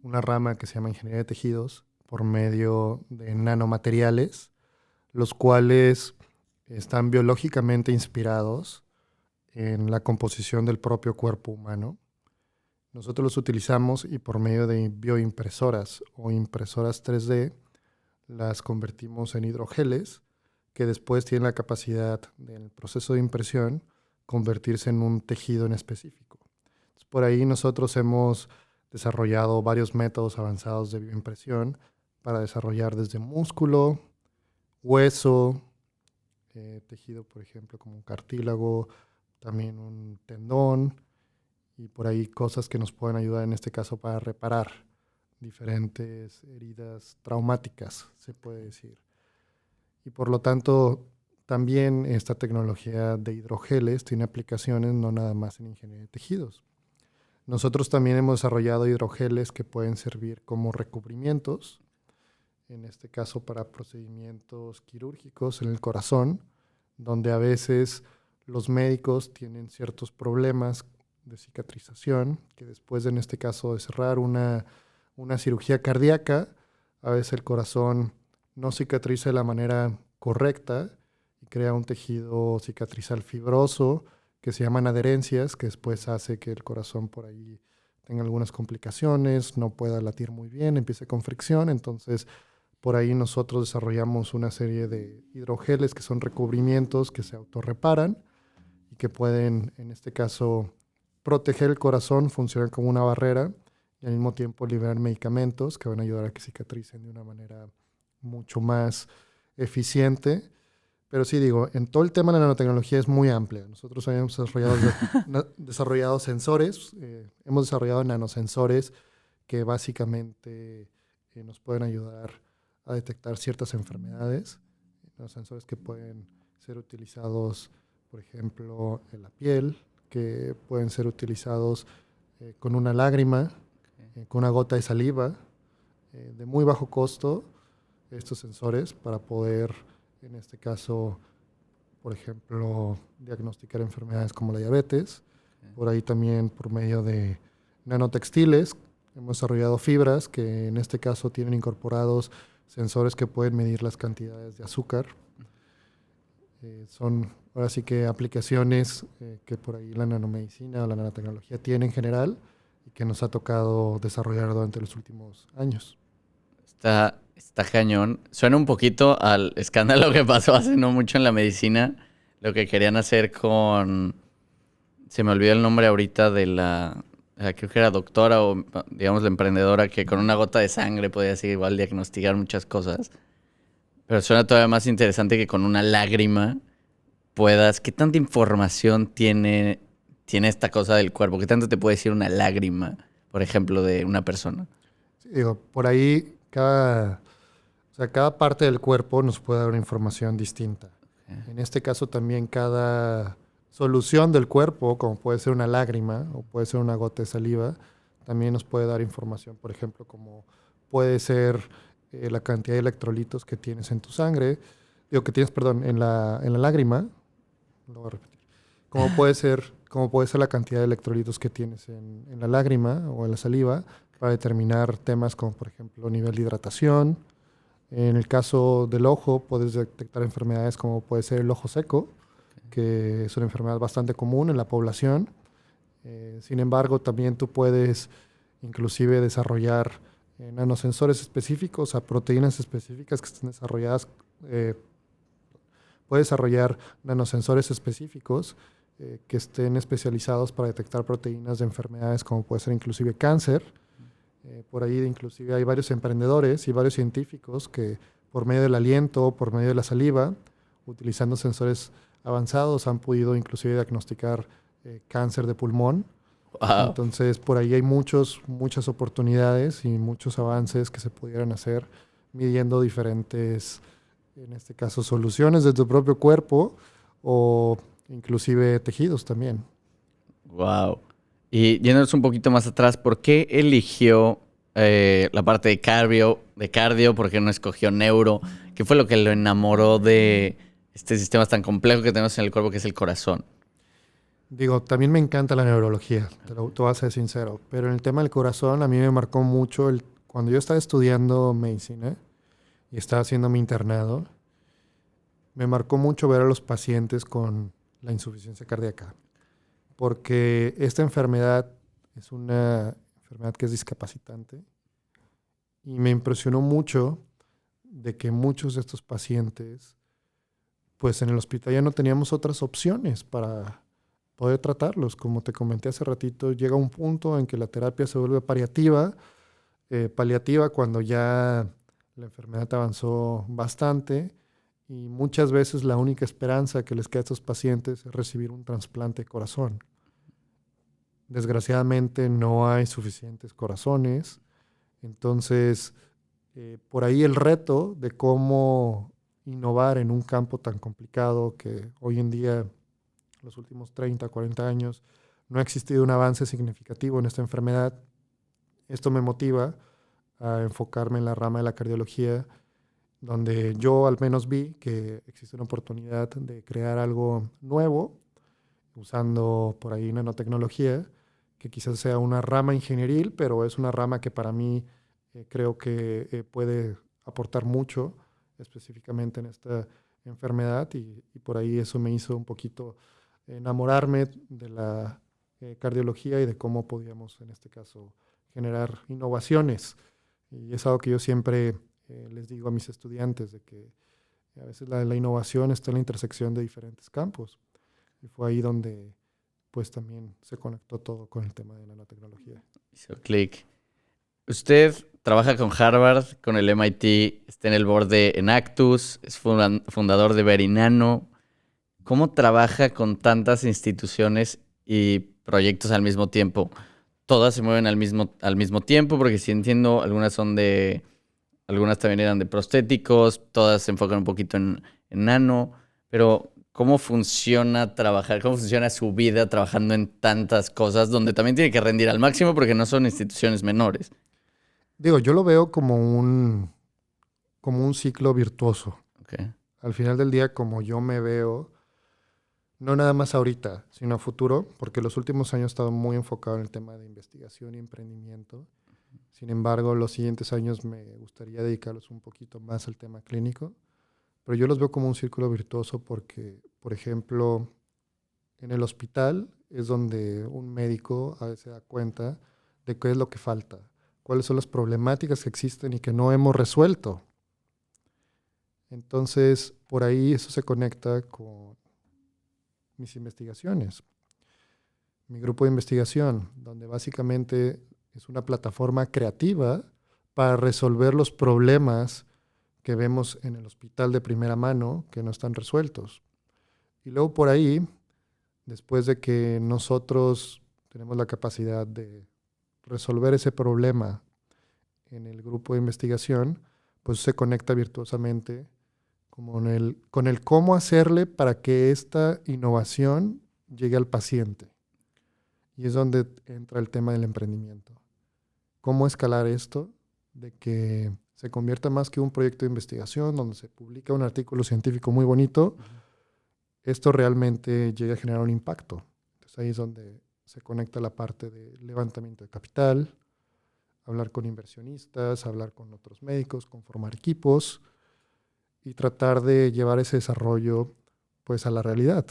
una rama que se llama ingeniería de tejidos, por medio de nanomateriales, los cuales están biológicamente inspirados en la composición del propio cuerpo humano. Nosotros los utilizamos y por medio de bioimpresoras o impresoras 3D las convertimos en hidrogeles que después tienen la capacidad, en el proceso de impresión, convertirse en un tejido en específico. Entonces, por ahí nosotros hemos desarrollado varios métodos avanzados de bioimpresión para desarrollar desde músculo, hueso, tejido, por ejemplo, como un cartílago, también un tendón, y por ahí cosas que nos pueden ayudar en este caso para reparar diferentes heridas traumáticas, se puede decir. Y por lo tanto, también esta tecnología de hidrogeles tiene aplicaciones no nada más en ingeniería de tejidos. Nosotros también hemos desarrollado hidrogeles que pueden servir como recubrimientos, en este caso para procedimientos quirúrgicos en el corazón, donde a veces los médicos tienen ciertos problemas de cicatrización, que después de, en este caso, de cerrar una cirugía cardíaca, a veces el corazón no cicatriza de la manera correcta y crea un tejido cicatrizal fibroso que se llaman adherencias, que después hace que el corazón por ahí tenga algunas complicaciones, no pueda latir muy bien, empiece con fricción. Entonces, por ahí nosotros desarrollamos una serie de hidrogeles que son recubrimientos que se autorreparan y que pueden, en este caso, proteger el corazón, funcionan como una barrera y al mismo tiempo liberar medicamentos que van a ayudar a que cicatricen de una manera mucho más eficiente. Pero sí, digo, en todo el tema de la nanotecnología es muy amplia. Nosotros hemos desarrollado sensores, hemos desarrollado nanosensores que básicamente nos pueden ayudar a detectar ciertas enfermedades. Nanosensores que pueden ser utilizados, por ejemplo, en la piel, que pueden ser utilizados con una lágrima, con una gota de saliva, de muy bajo costo, estos sensores para poder, en este caso, por ejemplo, diagnosticar enfermedades como la diabetes. Por ahí también por medio de nanotextiles hemos desarrollado fibras que en este caso tienen incorporados sensores que pueden medir las cantidades de azúcar. Son ahora sí que aplicaciones que por ahí la nanomedicina o la nanotecnología tiene en general y que nos ha tocado desarrollar durante los últimos años. Está cañón. Suena un poquito al escándalo que pasó hace no mucho en la medicina. Lo que querían hacer con... Se me olvidó el nombre ahorita de la... Creo que era doctora o, digamos, la emprendedora que con una gota de sangre podía así igual diagnosticar muchas cosas. Pero suena todavía más interesante que con una lágrima puedas... ¿Qué tanta información tiene esta cosa del cuerpo? ¿Qué tanto te puede decir una lágrima, por ejemplo, de una persona? Sí, digo, por ahí cada parte del cuerpo nos puede dar una información distinta. Okay. En este caso también cada solución del cuerpo, como puede ser una lágrima o puede ser una gota de saliva, también nos puede dar información, por ejemplo, como puede ser la cantidad de electrolitos que tienes en tu sangre, en la lágrima, lo voy a repetir, como puede ser la cantidad de electrolitos que tienes en la lágrima o en la saliva, para determinar temas como, por ejemplo, nivel de hidratación. En el caso del ojo, puedes detectar enfermedades como puede ser el ojo seco, que es una enfermedad bastante común en la población. Sin embargo, también tú puedes inclusive desarrollar nanosensores específicos a proteínas específicas que estén desarrolladas. Puedes desarrollar nanosensores específicos que estén especializados para detectar proteínas de enfermedades como puede ser inclusive cáncer. Por ahí inclusive hay varios emprendedores y varios científicos que por medio del aliento, por medio de la saliva, utilizando sensores avanzados, han podido inclusive diagnosticar cáncer de pulmón. Wow. Entonces, por ahí hay muchas oportunidades y muchos avances que se pudieran hacer midiendo diferentes, en este caso, soluciones de tu propio cuerpo o inclusive tejidos también. Wow. Y yéndonos un poquito más atrás, ¿por qué eligió la parte de cardio? ¿Por qué no escogió neuro? ¿Qué fue lo que lo enamoró de este sistema tan complejo que tenemos en el cuerpo, que es el corazón? Digo, también me encanta la neurología, te voy a ser sincero, pero en el tema del corazón a mí me marcó mucho cuando yo estaba estudiando medicina y estaba haciendo mi internado, me marcó mucho ver a los pacientes con la insuficiencia cardíaca, porque esta enfermedad es una enfermedad que es discapacitante y me impresionó mucho de que muchos de estos pacientes, pues en el hospital ya no teníamos otras opciones para poder tratarlos. Como te comenté hace ratito, llega un punto en que la terapia se vuelve paliativa cuando ya la enfermedad avanzó bastante y muchas veces la única esperanza que les queda a estos pacientes es recibir un trasplante de corazón. Desgraciadamente no hay suficientes corazones, entonces por ahí el reto de cómo innovar en un campo tan complicado que hoy en día, los últimos 30, 40 años, no ha existido un avance significativo en esta enfermedad. Esto me motiva a enfocarme en la rama de la cardiología, donde yo al menos vi que existe una oportunidad de crear algo nuevo, usando por ahí nanotecnología, que quizás sea una rama ingenieril, pero es una rama que para mí creo que puede aportar mucho específicamente en esta enfermedad y por ahí eso me hizo un poquito enamorarme de la cardiología y de cómo podíamos en este caso generar innovaciones. Y es algo que yo siempre les digo a mis estudiantes, de que a veces la innovación está en la intersección de diferentes campos. Y fue ahí donde pues también se conectó todo con el tema de la nanotecnología. Hizo clic. Usted trabaja con Harvard, con el MIT, está en el board de Enactus, es fundador de Verinano. ¿Cómo trabaja con tantas instituciones y proyectos al mismo tiempo? Todas se mueven al mismo tiempo, porque si entiendo, algunas también eran de prostéticos, todas se enfocan un poquito en nano, pero ¿cómo funciona trabajar? ¿Cómo funciona su vida trabajando en tantas cosas donde también tiene que rendir al máximo porque no son instituciones menores? Digo, yo lo veo como un ciclo virtuoso. Okay. Al final del día, como yo me veo, no nada más ahorita, sino a futuro, porque los últimos años he estado muy enfocado en el tema de investigación y emprendimiento. Sin embargo, los siguientes años me gustaría dedicarlos un poquito más al tema clínico, pero yo los veo como un círculo virtuoso porque, por ejemplo, en el hospital es donde un médico a veces se da cuenta de qué es lo que falta, cuáles son las problemáticas que existen y que no hemos resuelto. Entonces, por ahí eso se conecta con mis investigaciones. Mi grupo de investigación, donde básicamente es una plataforma creativa para resolver los problemas que vemos en el hospital de primera mano que no están resueltos. Y luego por ahí, después de que nosotros tenemos la capacidad de resolver ese problema en el grupo de investigación, pues se conecta virtuosamente con el cómo hacerle para que esta innovación llegue al paciente. Y es donde entra el tema del emprendimiento. ¿Cómo escalar esto? De que se convierta más que un proyecto de investigación donde se publica un artículo científico muy bonito, esto realmente llega a generar un impacto. Entonces ahí es donde se conecta la parte de levantamiento de capital, hablar con inversionistas, hablar con otros médicos, conformar equipos y tratar de llevar ese desarrollo pues a la realidad.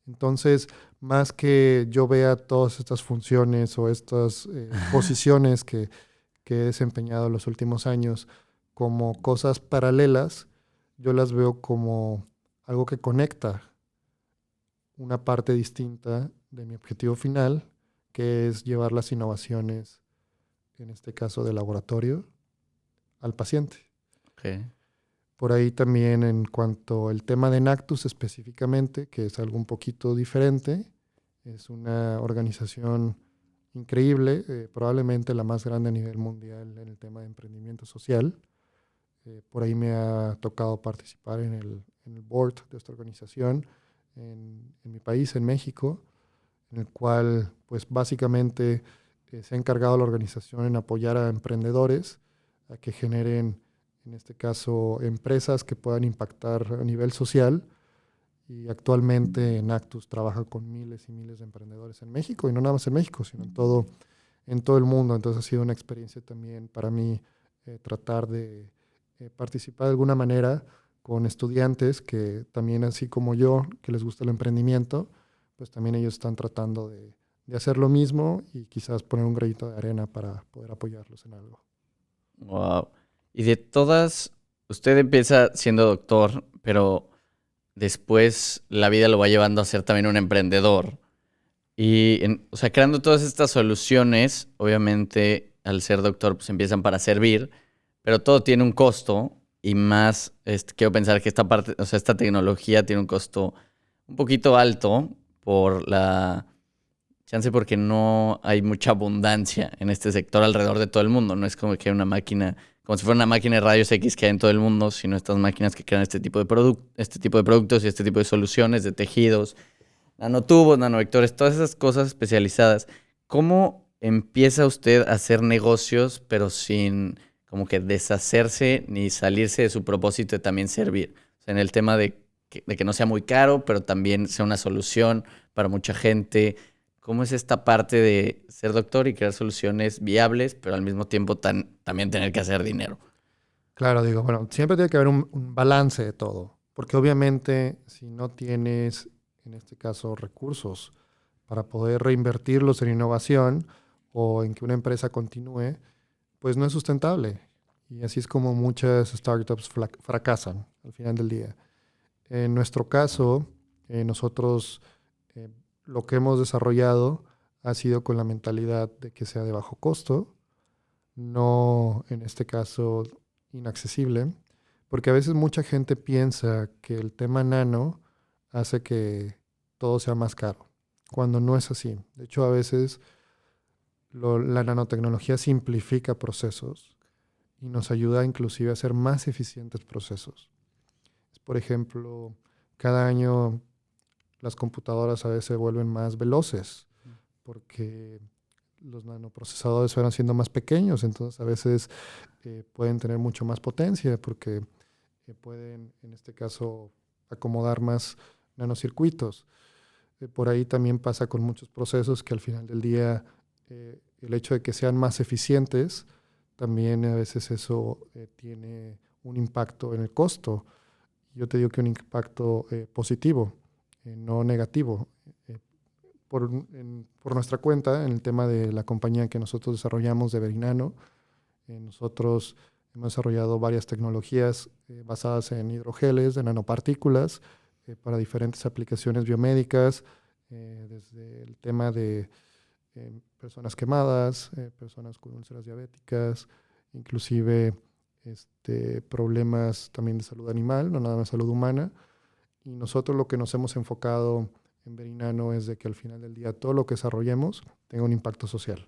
Entonces, más que yo vea todas estas funciones o estas posiciones que he desempeñado en los últimos años como cosas paralelas, yo las veo como algo que conecta una parte distinta de mi objetivo final, que es llevar las innovaciones, en este caso de laboratorio, al paciente. Okay. Por ahí también en cuanto al tema de Nactus específicamente, que es algo un poquito diferente, es una organización increíble, probablemente la más grande a nivel mundial en el tema de emprendimiento social. Por ahí me ha tocado participar en el board de esta organización en mi país, en México, en el cual pues básicamente se ha encargado la organización en apoyar a emprendedores a que generen, en este caso, empresas que puedan impactar a nivel social. Y actualmente Nactus trabaja con miles y miles de emprendedores en México, y no nada más en México, sino en todo el mundo. Entonces ha sido una experiencia también para mí tratar de participar de alguna manera con estudiantes que también, así como yo, que les gusta el emprendimiento, pues también ellos están tratando de hacer lo mismo y quizás poner un granito de arena para poder apoyarlos en algo. Wow. Y de todas, usted empieza siendo doctor, pero después la vida lo va llevando a ser también un emprendedor. Y, o sea, creando todas estas soluciones, obviamente, al ser doctor, pues empiezan para servir, pero todo tiene un costo y más, quiero pensar que esta parte, o sea, esta tecnología tiene un costo un poquito alto por la chance porque no hay mucha abundancia en este sector alrededor de todo el mundo. No es como que hay una máquina, como si fuera una máquina de rayos X que hay en todo el mundo, sino estas máquinas que crean este tipo de productos y este tipo de soluciones de tejidos, nanotubos, nanovectores, todas esas cosas especializadas. ¿Cómo empieza usted a hacer negocios, pero sin como que deshacerse ni salirse de su propósito de también servir? O sea, en el tema de que no sea muy caro, pero también sea una solución para mucha gente. ¿Cómo es esta parte de ser doctor y crear soluciones viables, pero al mismo tiempo también tener que hacer dinero? Claro, digo, bueno, siempre tiene que haber un balance de todo, porque obviamente si no tienes, en este caso, recursos para poder reinvertirlos en innovación o en que una empresa continúe, pues no es sustentable. Y así es como muchas startups fracasan al final del día. En nuestro caso, nosotros lo que hemos desarrollado ha sido con la mentalidad de que sea de bajo costo, no en este caso inaccesible, porque a veces mucha gente piensa que el tema nano hace que todo sea más caro, cuando no es así. De hecho, a veces la nanotecnología simplifica procesos y nos ayuda inclusive a hacer más eficientes procesos. Por ejemplo, cada año las computadoras a veces se vuelven más veloces porque los nanoprocesadores van siendo más pequeños, entonces a veces pueden tener mucho más potencia porque pueden, en este caso, acomodar más nanocircuitos. Por ahí también pasa con muchos procesos que al final del día el hecho de que sean más eficientes, también a veces eso tiene un impacto en el costo. Yo te digo que un impacto positivo, no negativo. Por nuestra cuenta, en el tema de la compañía que nosotros desarrollamos de Verinano, nosotros hemos desarrollado varias tecnologías basadas en hidrogeles de nanopartículas para diferentes aplicaciones biomédicas, desde el tema de personas quemadas, personas con úlceras diabéticas, inclusive problemas también de salud animal, no nada más salud humana. Y nosotros lo que nos hemos enfocado en Verinano es de que al final del día todo lo que desarrollemos tenga un impacto social.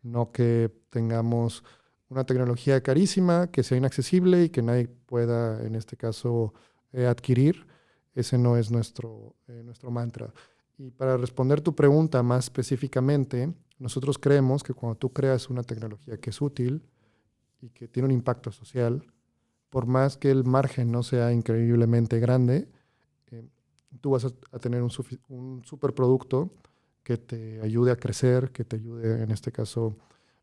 No que tengamos una tecnología carísima, que sea inaccesible y que nadie pueda, en este caso, adquirir. Ese no es nuestro mantra. Y para responder tu pregunta más específicamente, nosotros creemos que cuando tú creas una tecnología que es útil y que tiene un impacto social, por más que el margen no sea increíblemente grande, tú vas a tener un superproducto que te ayude a crecer, que te ayude, en este caso,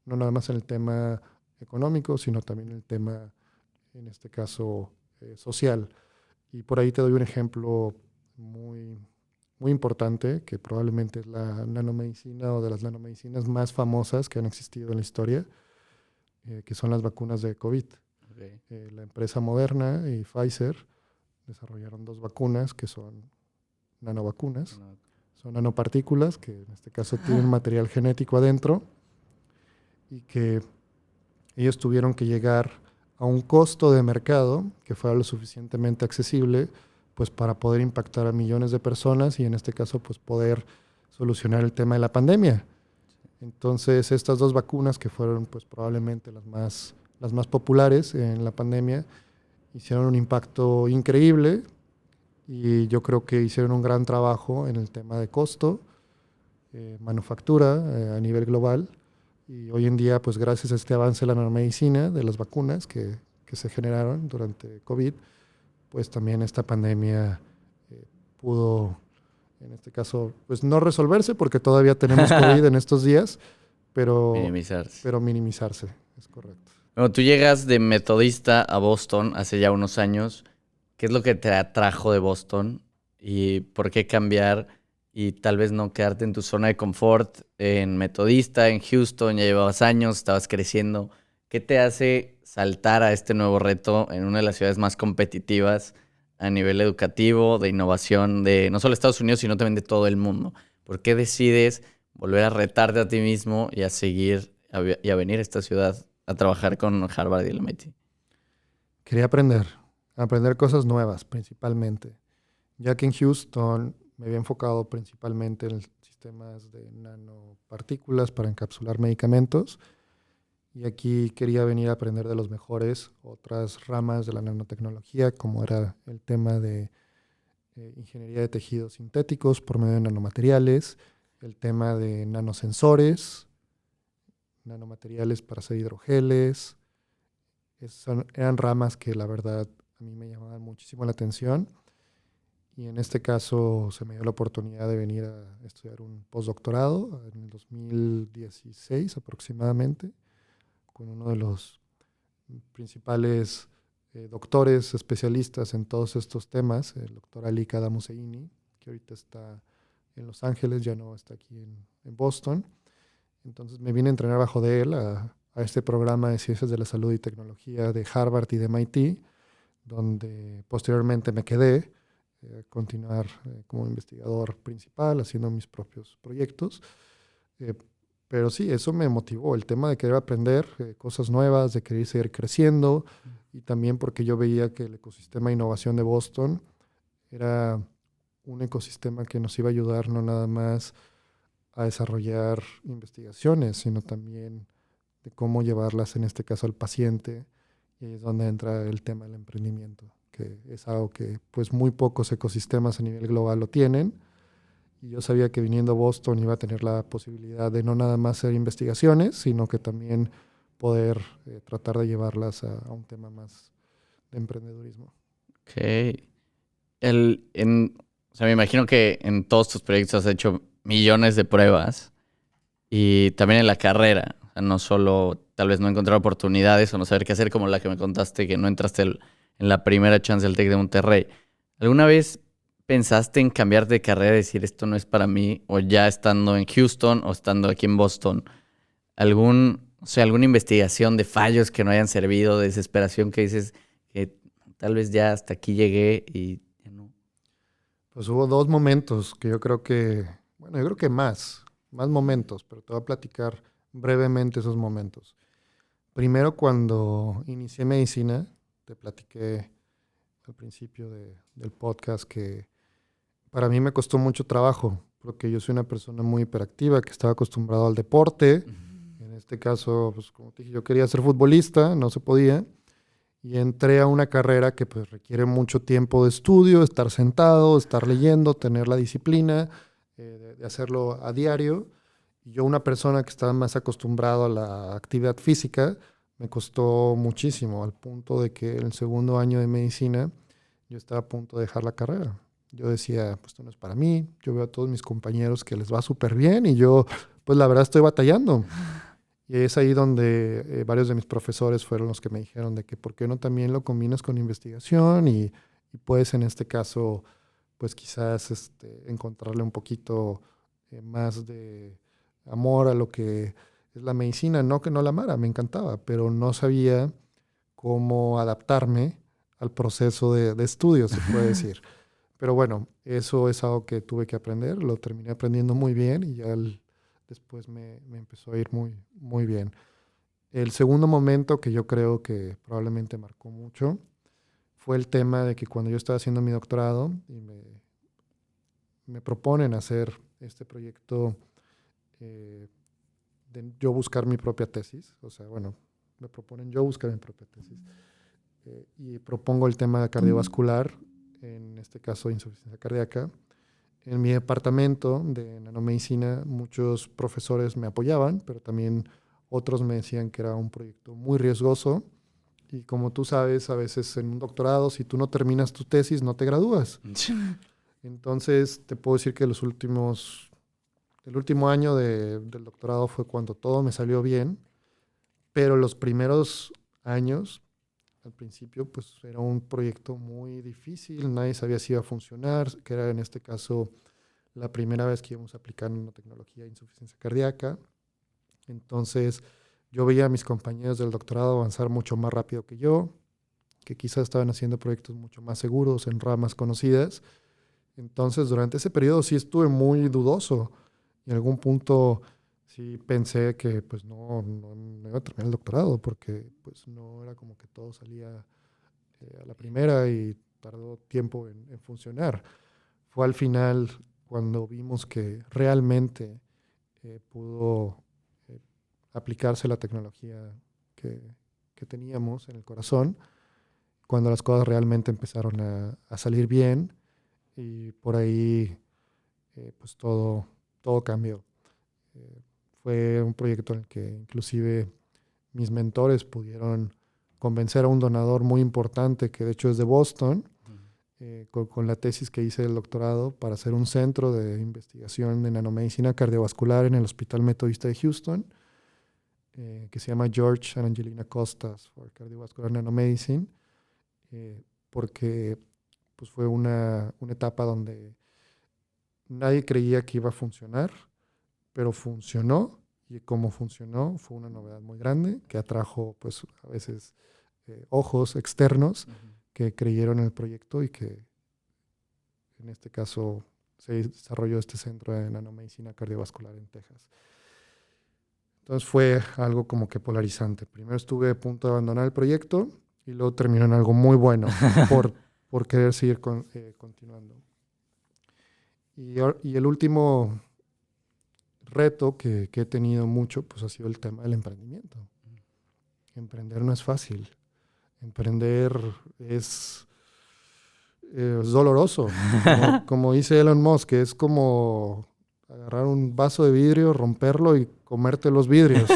no nada más en el tema económico, sino también en el tema, en este caso, social. Y por ahí te doy un ejemplo muy, muy importante, que probablemente es la nanomedicina o de las nanomedicinas más famosas que han existido en la historia, que son las vacunas de COVID. Okay. La empresa Moderna y Pfizer desarrollaron 2 vacunas que son nanovacunas. Son nanopartículas que en este caso tienen material genético adentro y que ellos tuvieron que llegar a un costo de mercado que fuera lo suficientemente accesible pues para poder impactar a millones de personas y en este caso pues poder solucionar el tema de la pandemia. Entonces estas 2 vacunas que fueron pues probablemente las más populares en la pandemia hicieron un impacto increíble y yo creo que hicieron un gran trabajo en el tema de costo, manufactura a nivel global. Y hoy en día, pues gracias a este avance de la nanomedicina, de las vacunas que se generaron durante COVID, pues también esta pandemia pudo, en este caso, pues no resolverse porque todavía tenemos COVID en estos días, pero minimizarse, es correcto. Bueno, tú llegas de metodista a Boston hace ya unos años. ¿Qué es lo que te atrajo de Boston y por qué cambiar y tal vez no quedarte en tu zona de confort en metodista, en Houston? Ya llevabas años, estabas creciendo. ¿Qué te hace saltar a este nuevo reto en una de las ciudades más competitivas a nivel educativo, de innovación, de no solo Estados Unidos, sino también de todo el mundo? ¿Por qué decides volver a retarte a ti mismo y a seguir y a venir a esta ciudad a trabajar con Harvard y el MIT? Quería aprender cosas nuevas principalmente, ya que en Houston me había enfocado principalmente en sistemas de nanopartículas para encapsular medicamentos y aquí quería venir a aprender de los mejores otras ramas de la nanotecnología, como era el tema de ingeniería de tejidos sintéticos por medio de nanomateriales, el tema de nanosensores, nanomateriales para hacer hidrogeles. Eran ramas que la verdad a mí me llamaban muchísimo la atención y en este caso se me dio la oportunidad de venir a estudiar un postdoctorado en el 2016 aproximadamente con uno de los principales doctores especialistas en todos estos temas, el doctor Ali Kadam Husseini, que ahorita está en Los Ángeles, ya no está aquí en Boston. Entonces me vine a entrenar bajo de él a este programa de Ciencias de la Salud y Tecnología de Harvard y de MIT, donde posteriormente me quedé a continuar como investigador principal, haciendo mis propios proyectos. Pero sí, eso me motivó, el tema de querer aprender cosas nuevas, de querer seguir creciendo, y también porque yo veía que el ecosistema de innovación de Boston era un ecosistema que nos iba a ayudar no nada más a desarrollar investigaciones, sino también de cómo llevarlas, en este caso, al paciente, y ahí es donde entra el tema del emprendimiento, que es algo que pues muy pocos ecosistemas a nivel global lo tienen, y yo sabía que viniendo a Boston iba a tener la posibilidad de no nada más hacer investigaciones, sino que también poder tratar de llevarlas a un tema más de emprendedurismo. Ok. O sea, me imagino que en todos tus proyectos has hecho millones de pruebas y también en la carrera. O sea, no solo tal vez no encontrar oportunidades o no saber qué hacer, como la que me contaste que no entraste en la primera chance del TEC de Monterrey. ¿Alguna vez pensaste en cambiar de carrera y decir esto no es para mí? O ya estando en Houston o estando aquí en Boston, alguna investigación de fallos que no hayan servido, de desesperación que dices que tal vez ya hasta aquí llegué y ya no. Pues hubo 2 momentos que yo creo que más momentos, pero te voy a platicar brevemente esos momentos. Primero, cuando inicié medicina, te platiqué al principio del podcast que para mí me costó mucho trabajo, porque yo soy una persona muy hiperactiva, que estaba acostumbrado al deporte. En este caso, pues como te dije, yo quería ser futbolista, no se podía. Y entré a una carrera que pues requiere mucho tiempo de estudio, estar sentado, estar leyendo, tener la disciplina de hacerlo a diario. Y yo, una persona que estaba más acostumbrado a la actividad física, me costó muchísimo, al punto de que en el segundo año de medicina yo estaba a punto de dejar la carrera. Yo decía, pues esto no es para mí. Yo veo a todos mis compañeros que les va súper bien y yo, pues la verdad estoy batallando. Y es ahí donde varios de mis profesores fueron los que me dijeron de que por qué no también lo combinas con investigación y puedes en este caso, pues quizás encontrarle un poquito más de amor a lo que es la medicina. No que no la amara, me encantaba, pero no sabía cómo adaptarme al proceso de estudio, se puede decir. Pero bueno, eso es algo que tuve que aprender, lo terminé aprendiendo muy bien y ya después me empezó a ir muy, muy bien. El segundo momento que yo creo que probablemente marcó mucho fue el tema de que cuando yo estaba haciendo mi doctorado y me proponen hacer este proyecto de yo buscar mi propia tesis, o sea, bueno, me proponen yo buscar mi propia tesis y propongo el tema cardiovascular, en este caso insuficiencia cardíaca. En mi departamento de nanomedicina muchos profesores me apoyaban, pero también otros me decían que era un proyecto muy riesgoso y como tú sabes, a veces en un doctorado, si tú no terminas tu tesis, no te gradúas. Entonces, te puedo decir que el último año del doctorado fue cuando todo me salió bien, pero los primeros años, al principio, pues era un proyecto muy difícil, nadie sabía si iba a funcionar, que era en este caso la primera vez que íbamos a aplicar una tecnología de insuficiencia cardíaca. Entonces, yo veía a mis compañeros del doctorado avanzar mucho más rápido que yo, que quizás estaban haciendo proyectos mucho más seguros en ramas conocidas. Entonces, durante ese periodo sí estuve muy dudoso y en algún punto sí pensé que pues no iba a terminar el doctorado porque pues no era como que todo salía a la primera y tardó tiempo en funcionar. Fue al final cuando vimos que realmente pudo aplicarse la tecnología que teníamos en el corazón, cuando las cosas realmente empezaron a salir bien y por ahí pues todo cambió. Fue un proyecto en el que inclusive mis mentores pudieron convencer a un donador muy importante que de hecho es de Boston, con la tesis que hice del doctorado para hacer un centro de investigación de nanomedicina cardiovascular en el Hospital Metodista de Houston, que se llama George and Angelina Costas for Cardiovascular Nanomedicine, porque pues, fue una etapa donde nadie creía que iba a funcionar, pero funcionó, y como funcionó fue una novedad muy grande que atrajo pues a veces ojos externos que creyeron en el proyecto y que en este caso se desarrolló este centro de nanomedicina cardiovascular en Texas. Entonces fue algo como que polarizante. Primero estuve a punto de abandonar el proyecto y luego terminó en algo muy bueno por querer seguir continuando. Y el último reto que he tenido mucho pues ha sido el tema del emprendimiento. Emprender no es fácil. Emprender es doloroso. Como dice Elon Musk, es como agarrar un vaso de vidrio, romperlo y comerte los vidrios.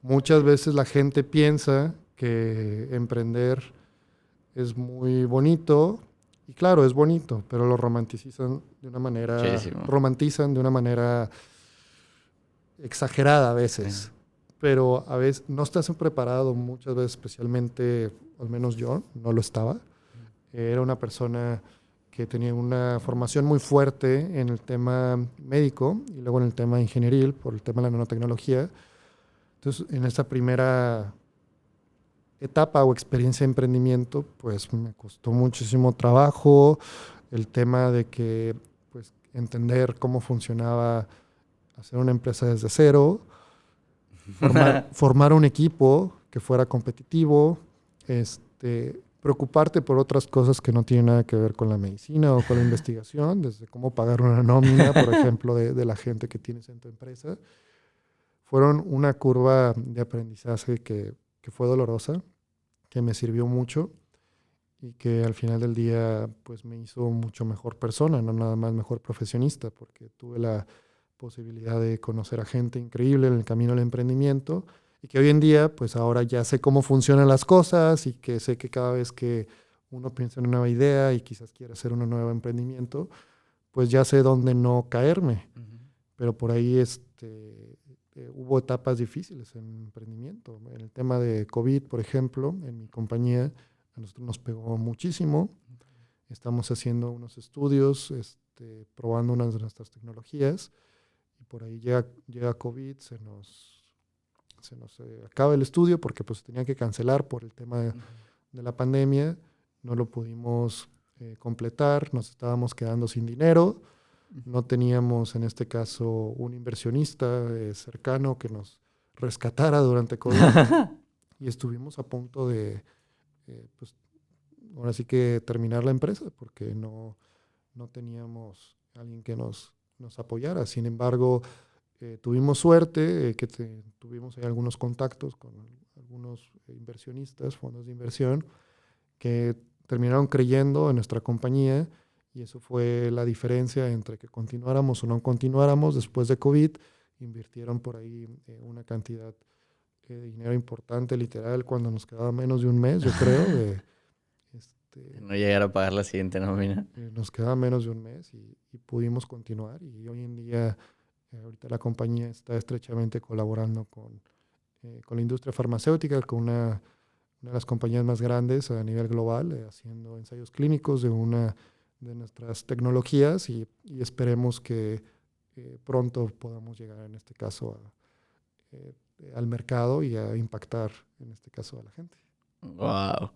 Muchas veces la gente piensa que emprender es muy bonito, y claro, es bonito, pero lo romantizan de una manera exagerada a veces. Sí. Pero a veces no estás preparado muchas veces, especialmente, al menos yo, no lo estaba. Era una persona que tenía una formación muy fuerte en el tema médico y luego en el tema ingenieril por el tema de la nanotecnología. Entonces, en esa primera etapa o experiencia de emprendimiento, pues me costó muchísimo trabajo el tema de que, pues, entender cómo funcionaba hacer una empresa desde cero, formar un equipo que fuera competitivo, preocuparte por otras cosas que no tienen nada que ver con la medicina o con la investigación, desde cómo pagar una nómina, por ejemplo, de la gente que tienes en tu empresa. Fueron una curva de aprendizaje que fue dolorosa, que me sirvió mucho y que al final del día pues me hizo mucho mejor persona, no nada más mejor profesionista, porque tuve la posibilidad de conocer a gente increíble en el camino del emprendimiento y que hoy en día pues ahora ya sé cómo funcionan las cosas y que sé que cada vez que uno piensa en una nueva idea y quizás quiera hacer un nuevo emprendimiento, pues ya sé dónde no caerme. Uh-huh. Pero por ahí hubo etapas difíciles en el emprendimiento. En el tema de COVID, por ejemplo, en mi compañía, a nosotros nos pegó muchísimo. Estamos haciendo unos estudios, probando unas de nuestras tecnologías, y por ahí llega COVID, se nos acaba el estudio porque pues tenía que cancelar por el tema de la pandemia. No lo pudimos completar, nos estábamos quedando sin dinero, no teníamos en este caso un inversionista cercano que nos rescatara durante COVID y estuvimos a punto de, pues, ahora sí que terminar la empresa porque no teníamos alguien que nos apoyara. Sin embargo, tuvimos suerte, tuvimos ahí algunos contactos con algunos inversionistas, fondos de inversión, que terminaron creyendo en nuestra compañía, y eso fue la diferencia entre que continuáramos o no continuáramos. Después de COVID, invirtieron por ahí una cantidad de dinero importante, literal, cuando nos quedaba menos de un mes, yo creo, no llegar a pagar la siguiente nómina. Nos quedaba menos de un mes y pudimos continuar, y hoy en día ahorita la compañía está estrechamente colaborando con la industria farmacéutica, con una de las compañías más grandes a nivel global, haciendo ensayos clínicos de una de nuestras tecnologías, y esperemos que pronto podamos llegar en este caso al mercado y a impactar en este caso a la gente. Wow.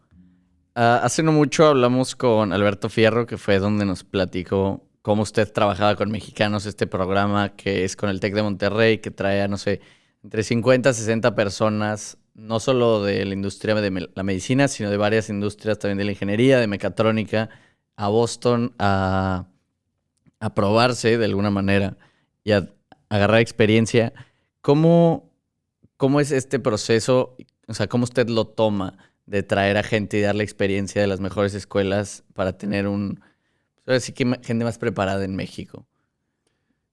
Hace no mucho hablamos con Alberto Fierro, que fue donde nos platicó cómo usted trabajaba con mexicanos, este programa que es con el TEC de Monterrey, que trae a, no sé, entre 50 a 60 personas, no solo de la industria de la medicina, sino de varias industrias, también de la ingeniería, de mecatrónica, a Boston a probarse de alguna manera y a agarrar experiencia. ¿Cómo es este proceso? O sea, ¿cómo usted lo toma de traer a gente y darle experiencia de las mejores escuelas para tener así que gente más preparada en México?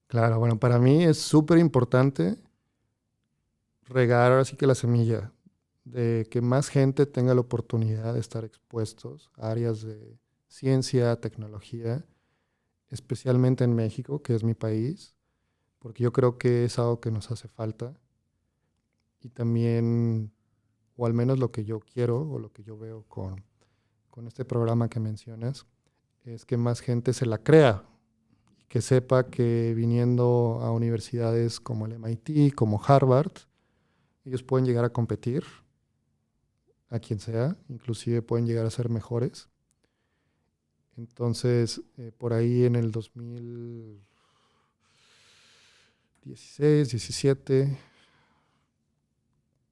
Claro, bueno, para mí es súper importante regar así que la semilla de que más gente tenga la oportunidad de estar expuestos a áreas de ciencia, tecnología, especialmente en México, que es mi país, porque yo creo que es algo que nos hace falta. Y también, o al menos lo que yo quiero o lo que yo veo con este programa que mencionas, es que más gente se la crea y que sepa que viniendo a universidades como el MIT, como Harvard, ellos pueden llegar a competir a quien sea, inclusive pueden llegar a ser mejores. Entonces, por ahí en el 2016, 17,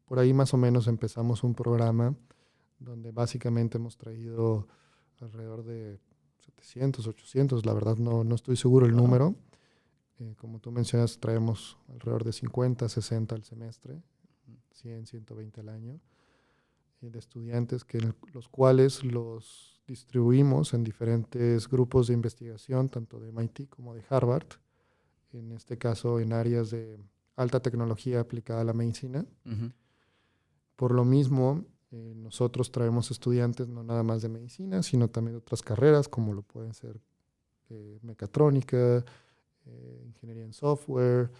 por ahí más o menos empezamos un programa donde básicamente hemos traído alrededor de 700, 800, la verdad no estoy seguro el número. Como tú mencionas, traemos alrededor de 50, 60 al semestre, 100, 120 al año, de estudiantes los cuales los distribuimos en diferentes grupos de investigación, tanto de MIT como de Harvard, en este caso en áreas de alta tecnología aplicada a la medicina. Uh-huh. Por lo mismo, nosotros traemos estudiantes no nada más de medicina, sino también de otras carreras, como lo pueden ser mecatrónica, ingeniería en software,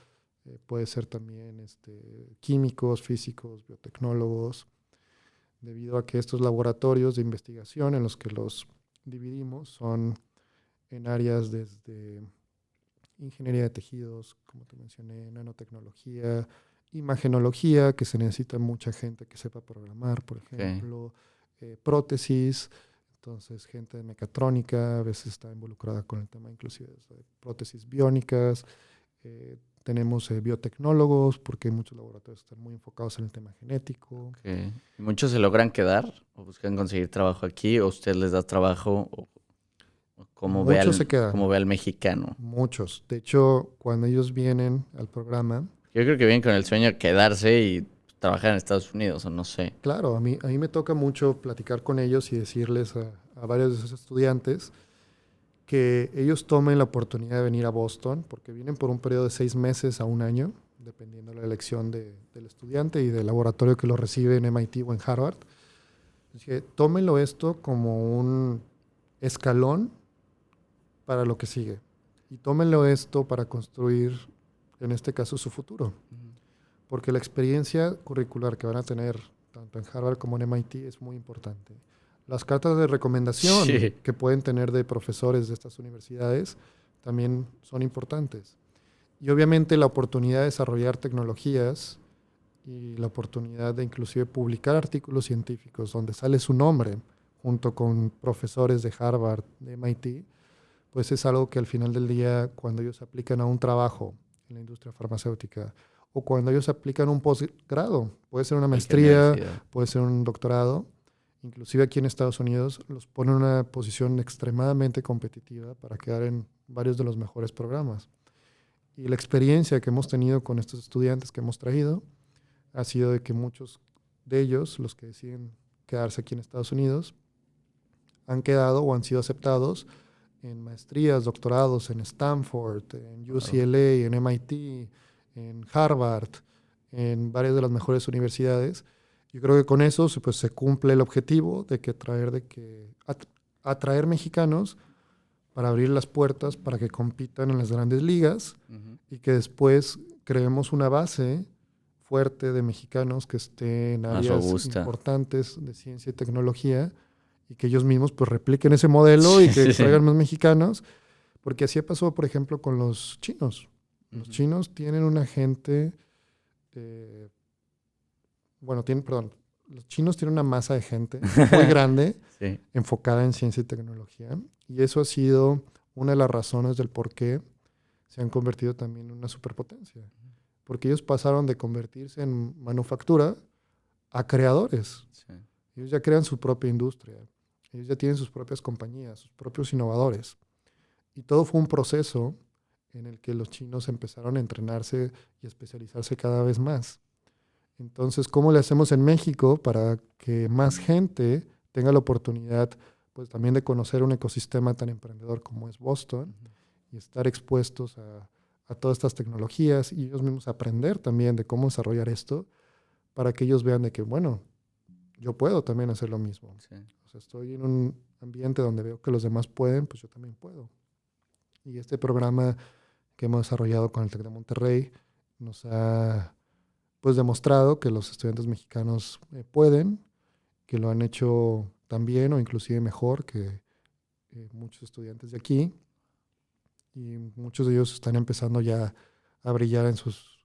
puede ser también químicos, físicos, biotecnólogos, debido a que estos laboratorios de investigación en los que los dividimos son en áreas desde ingeniería de tejidos, como te mencioné, nanotecnología, imagenología, que se necesita mucha gente que sepa programar, por ejemplo, prótesis. Entonces, gente de mecatrónica a veces está involucrada con el tema inclusive de prótesis biónicas. Tenemos biotecnólogos, porque muchos laboratorios están muy enfocados en el tema genético. Okay. ¿Muchos se logran quedar o buscan conseguir trabajo aquí, o usted les da trabajo, o cómo ve al mexicano? Muchos. De hecho, cuando ellos vienen al programa... Yo creo que vienen con el sueño de quedarse y trabajar en Estados Unidos, o no sé. Claro, a mí me toca mucho platicar con ellos y decirles a varios de esos estudiantes que ellos tomen la oportunidad de venir a Boston, porque vienen por un periodo de 6 meses a un año, dependiendo de la elección del estudiante y del laboratorio que lo recibe en MIT o en Harvard. Así que tómenlo esto como un escalón para lo que sigue. Y tómenlo esto para construir, en este caso, su futuro. porque la experiencia curricular que van a tener tanto en Harvard como en MIT es muy importante. Las cartas de recomendación Sí. que pueden tener de profesores de estas universidades también son importantes. Y obviamente la oportunidad de desarrollar tecnologías y la oportunidad de inclusive publicar artículos científicos donde sale su nombre junto con profesores de Harvard, de MIT, pues es algo que al final del día, cuando ellos aplican a un trabajo en la industria farmacéutica o cuando ellos aplican un posgrado, puede ser una Cualquier maestría, universidad. puede ser un doctorado, inclusive aquí en Estados Unidos, los pone en una posición extremadamente competitiva para quedar en varios de los mejores programas. Y la experiencia que hemos tenido con estos estudiantes que hemos traído ha sido de que muchos de ellos, los que deciden quedarse aquí en Estados Unidos, han quedado o han sido aceptados en maestrías, doctorados en Stanford, en UCLA, en MIT, en Harvard, en varias de las mejores universidades. Yo creo que con eso pues, se cumple el objetivo de que atraer mexicanos para abrir las puertas para que compitan en las grandes ligas y que después creemos una base fuerte de mexicanos que estén en Más áreas robusta. importantes de ciencia y tecnología y que ellos mismos pues repliquen ese modelo y que traigan más mexicanos, porque así pasó, por ejemplo, con los chinos. Los chinos tienen una gente, los chinos tienen una masa de gente muy grande Sí. enfocada en ciencia y tecnología, y eso ha sido una de las razones del por qué se han convertido también en una superpotencia, porque ellos pasaron de convertirse en manufactura a creadores. Sí. Ellos ya crean su propia industria, ellos ya tienen sus propias compañías, sus propios innovadores, y todo fue un proceso en el que los chinos empezaron a entrenarse y especializarse cada vez más. Entonces, ¿cómo le hacemos en México para que más gente tenga la oportunidad, pues también de conocer un ecosistema tan emprendedor como es Boston y estar expuestos a todas estas tecnologías y ellos mismos aprender también de cómo desarrollar esto para que ellos vean de que, bueno, yo puedo también hacer lo mismo. Sí. O sea, estoy en un ambiente donde veo que los demás pueden, pues yo también puedo. Y este programa que hemos desarrollado con el TEC de Monterrey nos ha pues demostrado que los estudiantes mexicanos pueden, que lo han hecho tan bien o inclusive mejor que muchos estudiantes de aquí, y muchos de ellos están empezando ya a brillar en sus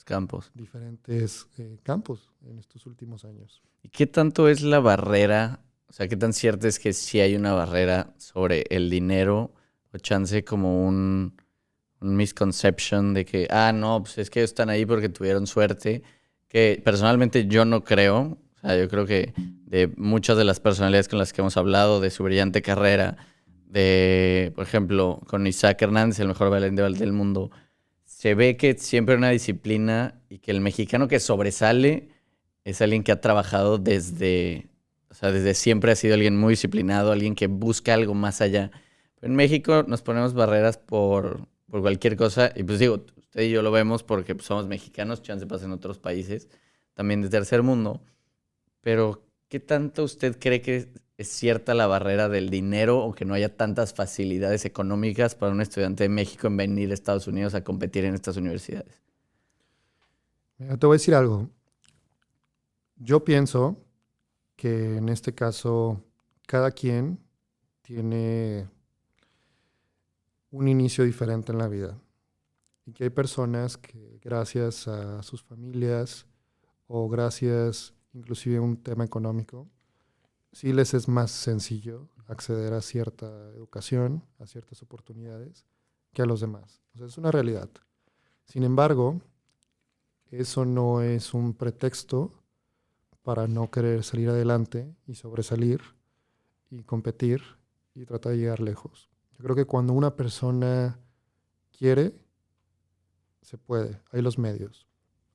Campos. diferentes campos en estos últimos años. ¿Y qué tanto es la barrera? O sea, ¿qué tan cierto es que sí hay una barrera sobre el dinero o chance como un misconception de que, no, pues es que ellos están ahí porque tuvieron suerte? Que personalmente yo no creo. O sea, yo creo que de muchas de las personalidades con las que hemos hablado, de su brillante carrera, de, por ejemplo, con Isaac Hernández, el mejor bailarín del mundo, se ve que siempre hay una disciplina y que el mexicano que sobresale es alguien que ha trabajado o sea, desde siempre ha sido alguien muy disciplinado, alguien que busca algo más allá. Pero en México nos ponemos barreras por cualquier cosa. Y pues digo, usted y yo lo vemos porque pues, somos mexicanos, chance pasa en otros países, también de tercer mundo. Pero, ¿qué tanto usted cree que es cierta la barrera del dinero o que no haya tantas facilidades económicas para un estudiante de México en venir a Estados Unidos a competir en estas universidades? Mira, te voy a decir algo. Yo pienso que en este caso cada quien tiene un inicio diferente en la vida y que hay personas que gracias a sus familias o gracias inclusive a un tema económico, sí les es más sencillo acceder a cierta educación, a ciertas oportunidades que a los demás. O sea, es una realidad. Sin embargo, eso no es un pretexto para no querer salir adelante y sobresalir y competir y tratar de llegar lejos. Yo creo que cuando una persona quiere, se puede. Hay los medios.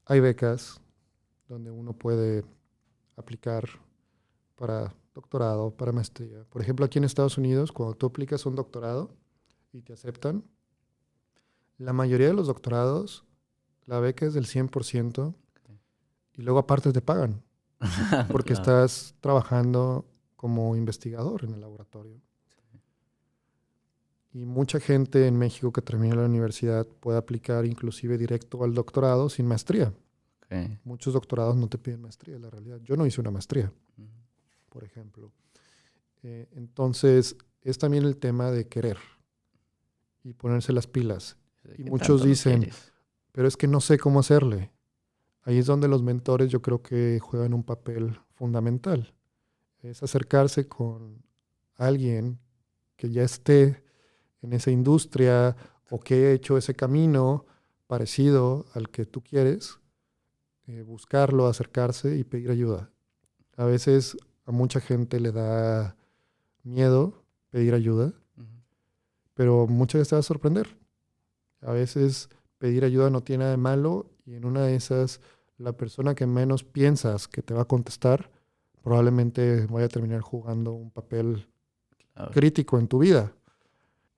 Hay becas donde uno puede aplicar para doctorado, para maestría. Por ejemplo, aquí en Estados Unidos, cuando tú aplicas un doctorado y te aceptan, la mayoría de los doctorados, la beca es del 100% y luego aparte te pagan porque Claro. estás trabajando como investigador en el laboratorio. Y mucha gente en México que termina la universidad puede aplicar inclusive directo al doctorado sin maestría. Okay. Muchos doctorados no te piden maestría, la realidad. Yo no hice una maestría, por ejemplo. Entonces, es también el tema de querer y ponerse las pilas. Y muchos dicen, pero es que no sé cómo hacerle. Ahí es donde los mentores yo creo que juegan un papel fundamental. Es acercarse con alguien que ya esté en esa industria o que haya hecho ese camino parecido al que tú quieres, buscarlo, acercarse y pedir ayuda. A veces a mucha gente le da miedo pedir ayuda, pero muchas veces te va a sorprender. A veces pedir ayuda no tiene nada de malo y en una de esas la persona que menos piensas que te va a contestar probablemente vaya a terminar jugando un papel crítico en tu vida.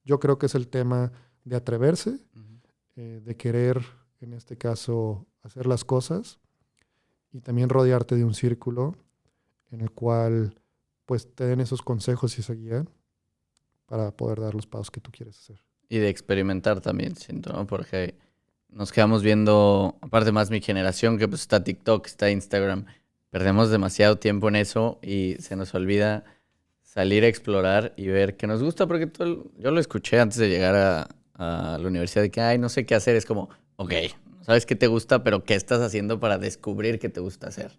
Yo creo que es el tema de atreverse, de querer, en este caso, hacer las cosas y también rodearte de un círculo en el cual pues te den esos consejos y esa guía para poder dar los pasos que tú quieres hacer. Y de experimentar también, siento, ¿no? Porque nos quedamos viendo, aparte más mi generación, que pues está TikTok, está Instagram. Perdemos demasiado tiempo en eso y se nos olvida salir a explorar y ver qué nos gusta, porque yo lo escuché antes de llegar a la universidad, de que, ay, no sé qué hacer. Es como, ok, sabes qué te gusta, pero ¿qué estás haciendo para descubrir qué te gusta hacer?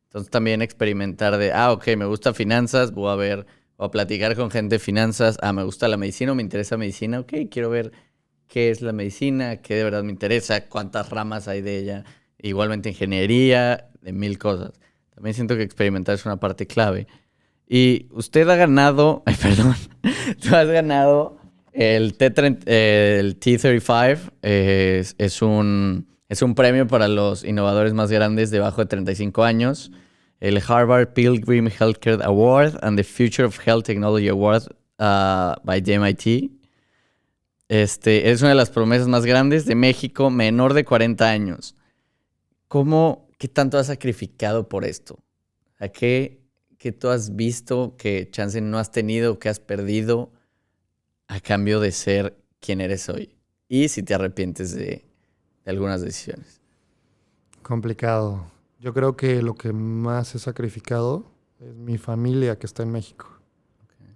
Entonces también experimentar de, ok, me gusta finanzas, voy a ver, voy a platicar con gente de finanzas. Me gusta la medicina o me interesa medicina. Ok, quiero ver qué es la medicina, qué de verdad me interesa, cuántas ramas hay de ella. Igualmente ingeniería, de mil cosas. También siento que experimentar es una parte clave. Y usted ha ganado, ay, perdón, tú has ganado el T35, es un premio para los innovadores más grandes debajo de 35 años, el Harvard Pilgrim Healthcare Award and the Future of Health Technology Award by the MIT. Es una de las promesas más grandes de México, menor de 40 años. ¿Qué tanto has sacrificado por esto? ¿A qué tú has visto que chance no has tenido, que has perdido a cambio de ser quien eres hoy? Y si te arrepientes de algunas decisiones. Complicado. Yo creo que lo que más he sacrificado es mi familia que está en México. Okay.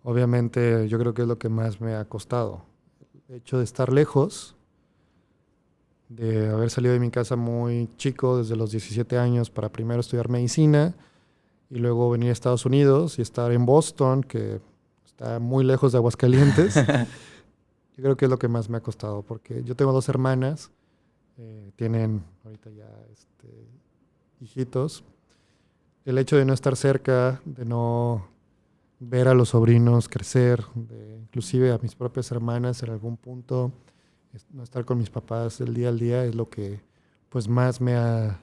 Obviamente yo creo que es lo que más me ha costado. El hecho de estar lejos, de haber salido de mi casa muy chico, desde los 17 años, para primero estudiar medicina y luego venir a Estados Unidos y estar en Boston, que está muy lejos de Aguascalientes. Yo creo que es lo que más me ha costado, porque yo tengo 2 hermanas, tienen ahorita ya hijitos. El hecho de no estar cerca, de no ver a los sobrinos crecer, de inclusive a mis propias hermanas en algún punto, no estar con mis papás el día al día es lo que pues más me ha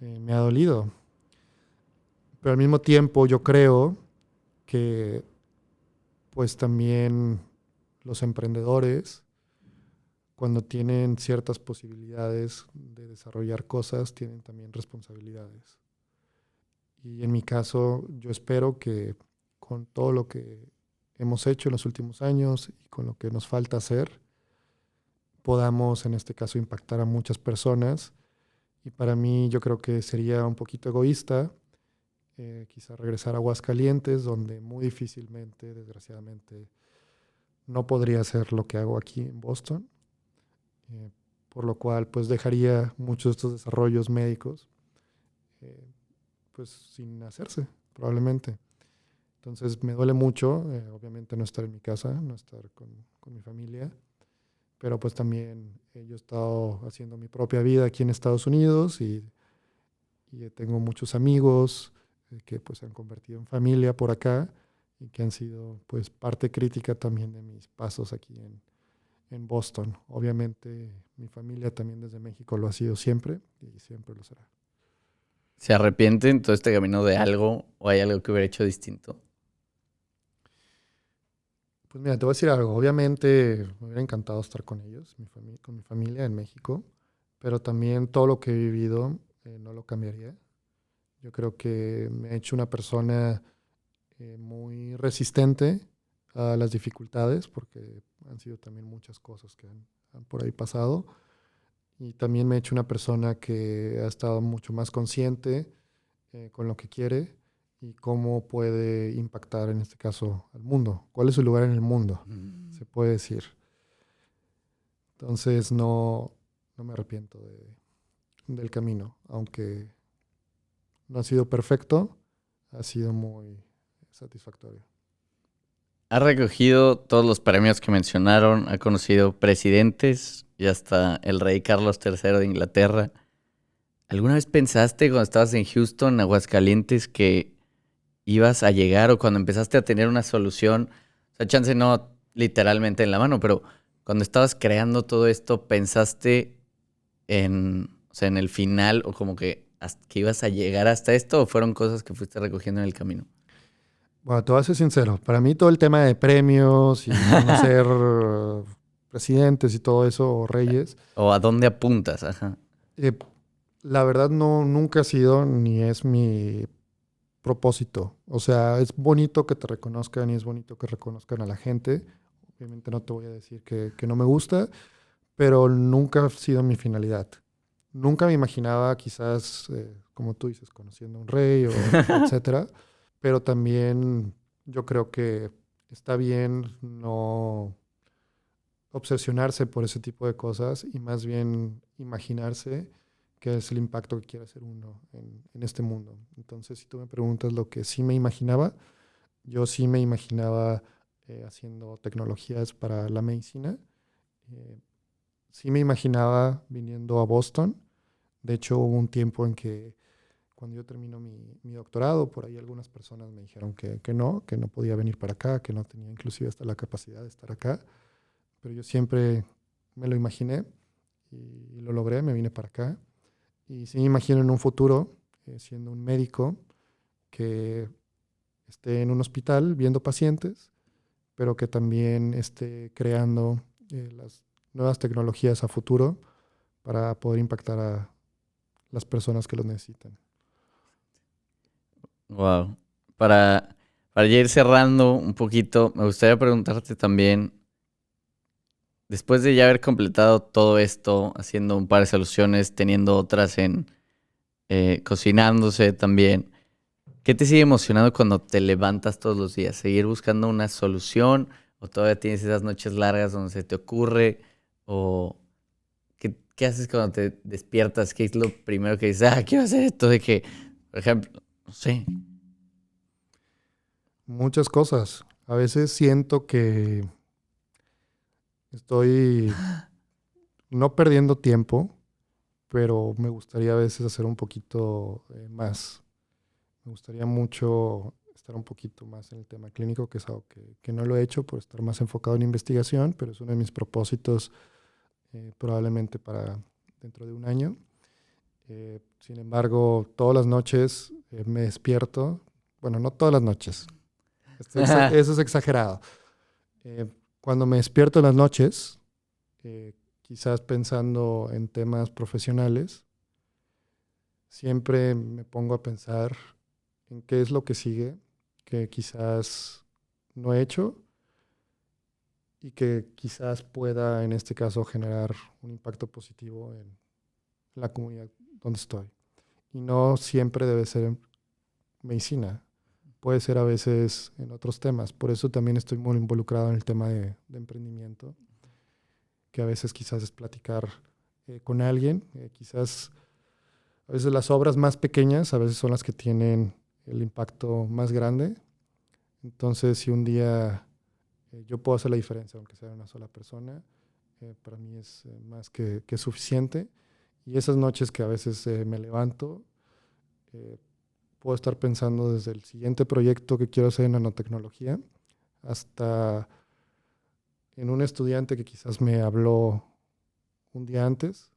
dolido. Pero al mismo tiempo yo creo que pues también los emprendedores, cuando tienen ciertas posibilidades de desarrollar cosas, tienen también responsabilidades. Y en mi caso, yo espero que con todo lo que hemos hecho en los últimos años y con lo que nos falta hacer, podamos en este caso impactar a muchas personas. Y para mí yo creo que sería un poquito egoísta quizá regresar a Aguascalientes, donde muy difícilmente, desgraciadamente, no podría hacer lo que hago aquí en Boston. Por lo cual pues dejaría muchos de estos desarrollos médicos pues sin hacerse, probablemente. Entonces me duele mucho, obviamente no estar en mi casa, no estar con mi familia, pero pues también yo he estado haciendo mi propia vida aquí en Estados Unidos y tengo muchos amigos que pues se han convertido en familia por acá y que han sido pues parte crítica también de mis pasos aquí en Boston. Obviamente mi familia también desde México lo ha sido siempre y siempre lo será. ¿Se arrepiente en todo este camino de algo o hay algo que hubiera hecho distinto? Pues mira, te voy a decir algo. Obviamente me hubiera encantado estar con ellos, con mi familia en México, pero también todo lo que he vivido no lo cambiaría. Yo creo que me ha hecho una persona muy resistente a las dificultades, porque han sido también muchas cosas que han por ahí pasado. Y también me he hecho una persona que ha estado mucho más consciente con lo que quiere y cómo puede impactar, en este caso, al mundo. ¿Cuál es su lugar en el mundo? Se puede decir. Entonces no me arrepiento del camino, aunque no ha sido perfecto, ha sido muy satisfactorio. Ha recogido todos los premios que mencionaron, ha conocido presidentes y hasta el rey Carlos III de Inglaterra. ¿Alguna vez pensaste cuando estabas en Houston, Aguascalientes, que ibas a llegar o cuando empezaste a tener una solución? O sea, chance no literalmente en la mano, pero cuando estabas creando todo esto, ¿pensaste o sea, en el final o como que ibas a llegar hasta esto o fueron cosas que fuiste recogiendo en el camino? Bueno, te voy a ser sincero. Para mí todo el tema de premios y conocer presidentes y todo eso, o reyes, ¿O a dónde apuntas? Ajá. eh, la verdad nunca ha sido ni es mi propósito. O sea, es bonito que te reconozcan y es bonito que reconozcan a la gente. Obviamente no te voy a decir que no me gusta, pero nunca ha sido mi finalidad. Nunca me imaginaba quizás, como tú dices, conociendo a un rey o etcétera, pero también yo creo que está bien no obsesionarse por ese tipo de cosas y más bien imaginarse qué es el impacto que quiere hacer uno en este mundo. Entonces, si tú me preguntas lo que sí me imaginaba, yo sí me imaginaba haciendo tecnologías para la medicina. Eh, sí me imaginaba viniendo a Boston. De hecho, hubo un tiempo en que cuando yo termino mi doctorado, por ahí algunas personas me dijeron que no podía venir para acá, que no tenía inclusive hasta la capacidad de estar acá. Pero yo siempre me lo imaginé y lo logré, me vine para acá. Y sí me imagino en un futuro siendo un médico que esté en un hospital viendo pacientes, pero que también esté creando las nuevas tecnologías a futuro para poder impactar a las personas que lo necesitan. Wow. Para ya ir cerrando un poquito, me gustaría preguntarte también, después de ya haber completado todo esto, haciendo un par de soluciones, teniendo otras cocinándose también, ¿qué te sigue emocionando cuando te levantas todos los días? ¿Seguir buscando una solución? ¿O todavía tienes esas noches largas donde se te ocurre? ¿O qué haces cuando te despiertas? ¿Qué es lo primero que dices? Quiero hacer esto de que, por ejemplo, no sé. Muchas cosas. A veces siento que estoy no perdiendo tiempo, pero me gustaría a veces hacer un poquito más. Me gustaría mucho estar un poquito más en el tema clínico, que es algo que no lo he hecho por estar más enfocado en investigación, pero es uno de mis propósitos probablemente para dentro de un año. Sin embargo, todas las noches me despierto, bueno, no todas las noches, eso es exagerado. Cuando me despierto en las noches, quizás pensando en temas profesionales, siempre me pongo a pensar en qué es lo que sigue, que quizás no he hecho y que quizás pueda, en este caso, generar un impacto positivo en la comunidad donde estoy. Y no siempre debe ser en medicina, puede ser a veces en otros temas. Por eso también estoy muy involucrado en el tema de emprendimiento, que a veces quizás es platicar con alguien, quizás a veces las obras más pequeñas, a veces son las que tienen el impacto más grande. Entonces, si un día yo puedo hacer la diferencia, aunque sea una sola persona, para mí es más que suficiente. Y esas noches que a veces me levanto, puedo estar pensando desde el siguiente proyecto que quiero hacer en nanotecnología hasta en un estudiante que quizás me habló un día antes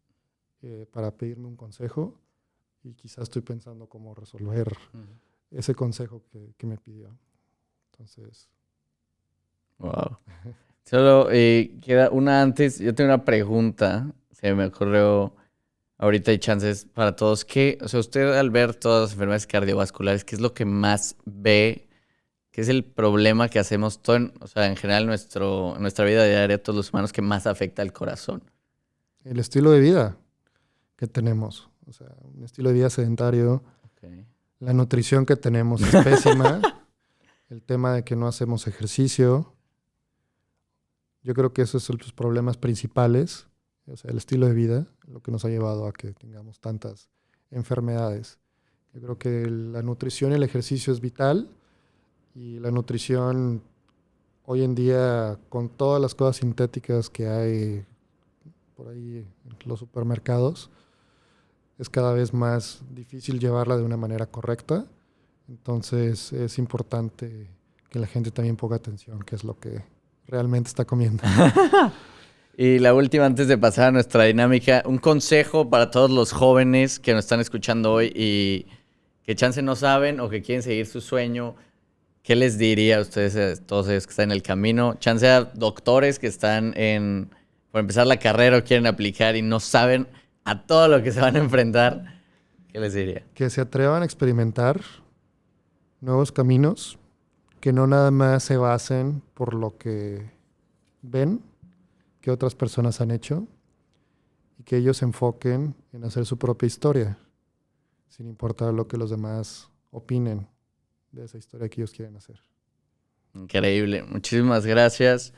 para pedirme un consejo y quizás estoy pensando cómo resolver ese consejo que me pidió. Entonces... Wow. Solo queda una antes. Yo tengo una pregunta. Se me ocurrió ahorita hay chances para todos. O sea, usted al ver todas las enfermedades cardiovasculares, ¿qué es lo que más ve? ¿Qué es el problema que hacemos o sea, en general en nuestra vida diaria, todos los humanos, que más afecta al corazón? El estilo de vida. que tenemos. O sea, un estilo de vida sedentario. Okay. La nutrición que tenemos es pésima. El tema de que no hacemos ejercicio. Yo creo que esos son los problemas principales. O sea, el estilo de vida, lo que nos ha llevado a que tengamos tantas enfermedades. Yo creo que la nutrición y el ejercicio es vital. Y la nutrición, hoy en día, con todas las cosas sintéticas que hay por ahí en los supermercados, es cada vez más difícil llevarla de una manera correcta. Entonces es importante que la gente también ponga atención, qué es lo que realmente está comiendo. Y la última, antes de pasar a nuestra dinámica, un consejo para todos los jóvenes que nos están escuchando hoy y que chance no saben o que quieren seguir su sueño. ¿Qué les diría a ustedes, todos ellos que están en el camino? Chance a doctores que están por empezar la carrera o quieren aplicar y no saben a todo lo que se van a enfrentar. ¿Qué les diría? Que se atrevan a experimentar nuevos caminos, que no nada más se basen por lo que ven que otras personas han hecho y que ellos se enfoquen en hacer su propia historia, sin importar lo que los demás opinen de esa historia que ellos quieren hacer. Increíble. Muchísimas gracias.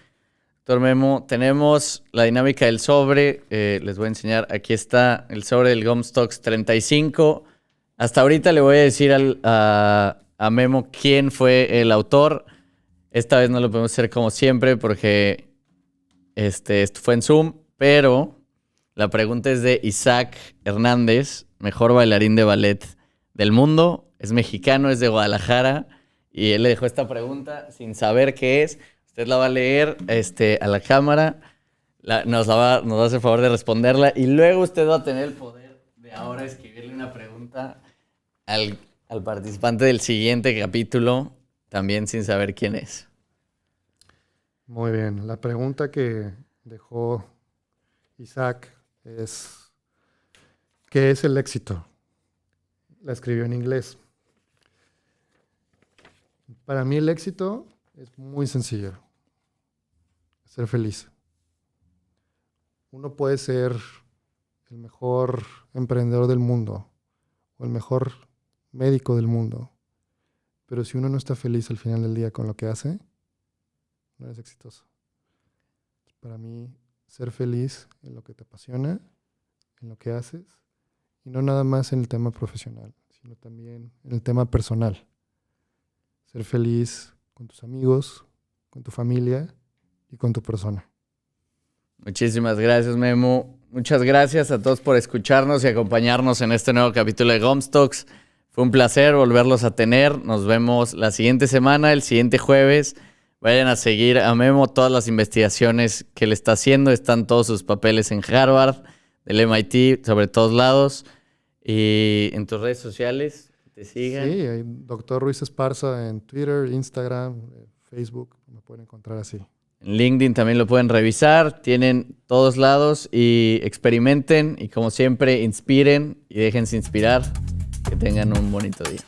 Doctor Memo, tenemos la dinámica del sobre. Les voy a enseñar. Aquí está el sobre del Gomstocks 35. Hasta ahorita le voy a decir a Memo quién fue el autor. Esta vez no lo podemos hacer como siempre porque esto fue en Zoom, pero la pregunta es de Isaac Hernández, mejor bailarín de ballet del mundo. Es mexicano, es de Guadalajara y él le dejó esta pregunta sin saber qué es. Usted la va a leer a la cámara, nos va a hacer favor de responderla y luego usted va a tener el poder de ahora escribirle una pregunta al participante del siguiente capítulo, también sin saber quién es. Muy bien. La pregunta que dejó Isaac es: ¿qué es el éxito? La escribió en inglés. Para mí el éxito es muy sencillo. Ser feliz. Uno puede ser el mejor emprendedor del mundo o el mejor médico del mundo, pero si uno no está feliz al final del día con lo que hace, no eres exitoso. Para mí, ser feliz en lo que te apasiona, en lo que haces, y no nada más en el tema profesional, sino también en el tema personal. Ser feliz con tus amigos, con tu familia y con tu persona. Muchísimas gracias, Memo. Muchas gracias a todos por escucharnos y acompañarnos en este nuevo capítulo de Gomstocks. Fue un placer volverlos a tener. Nos vemos la siguiente semana, el siguiente jueves. Vayan a seguir a Memo, todas las investigaciones que él está haciendo. Están todos sus papeles en Harvard, del MIT, sobre todos lados. Y en tus redes sociales, que te sigan. Sí, hay Dr. Ruiz Esparza en Twitter, Instagram, Facebook. Me pueden encontrar así. En LinkedIn también lo pueden revisar. Tienen todos lados y experimenten. Y como siempre, inspiren y déjense inspirar. Que tengan un bonito día.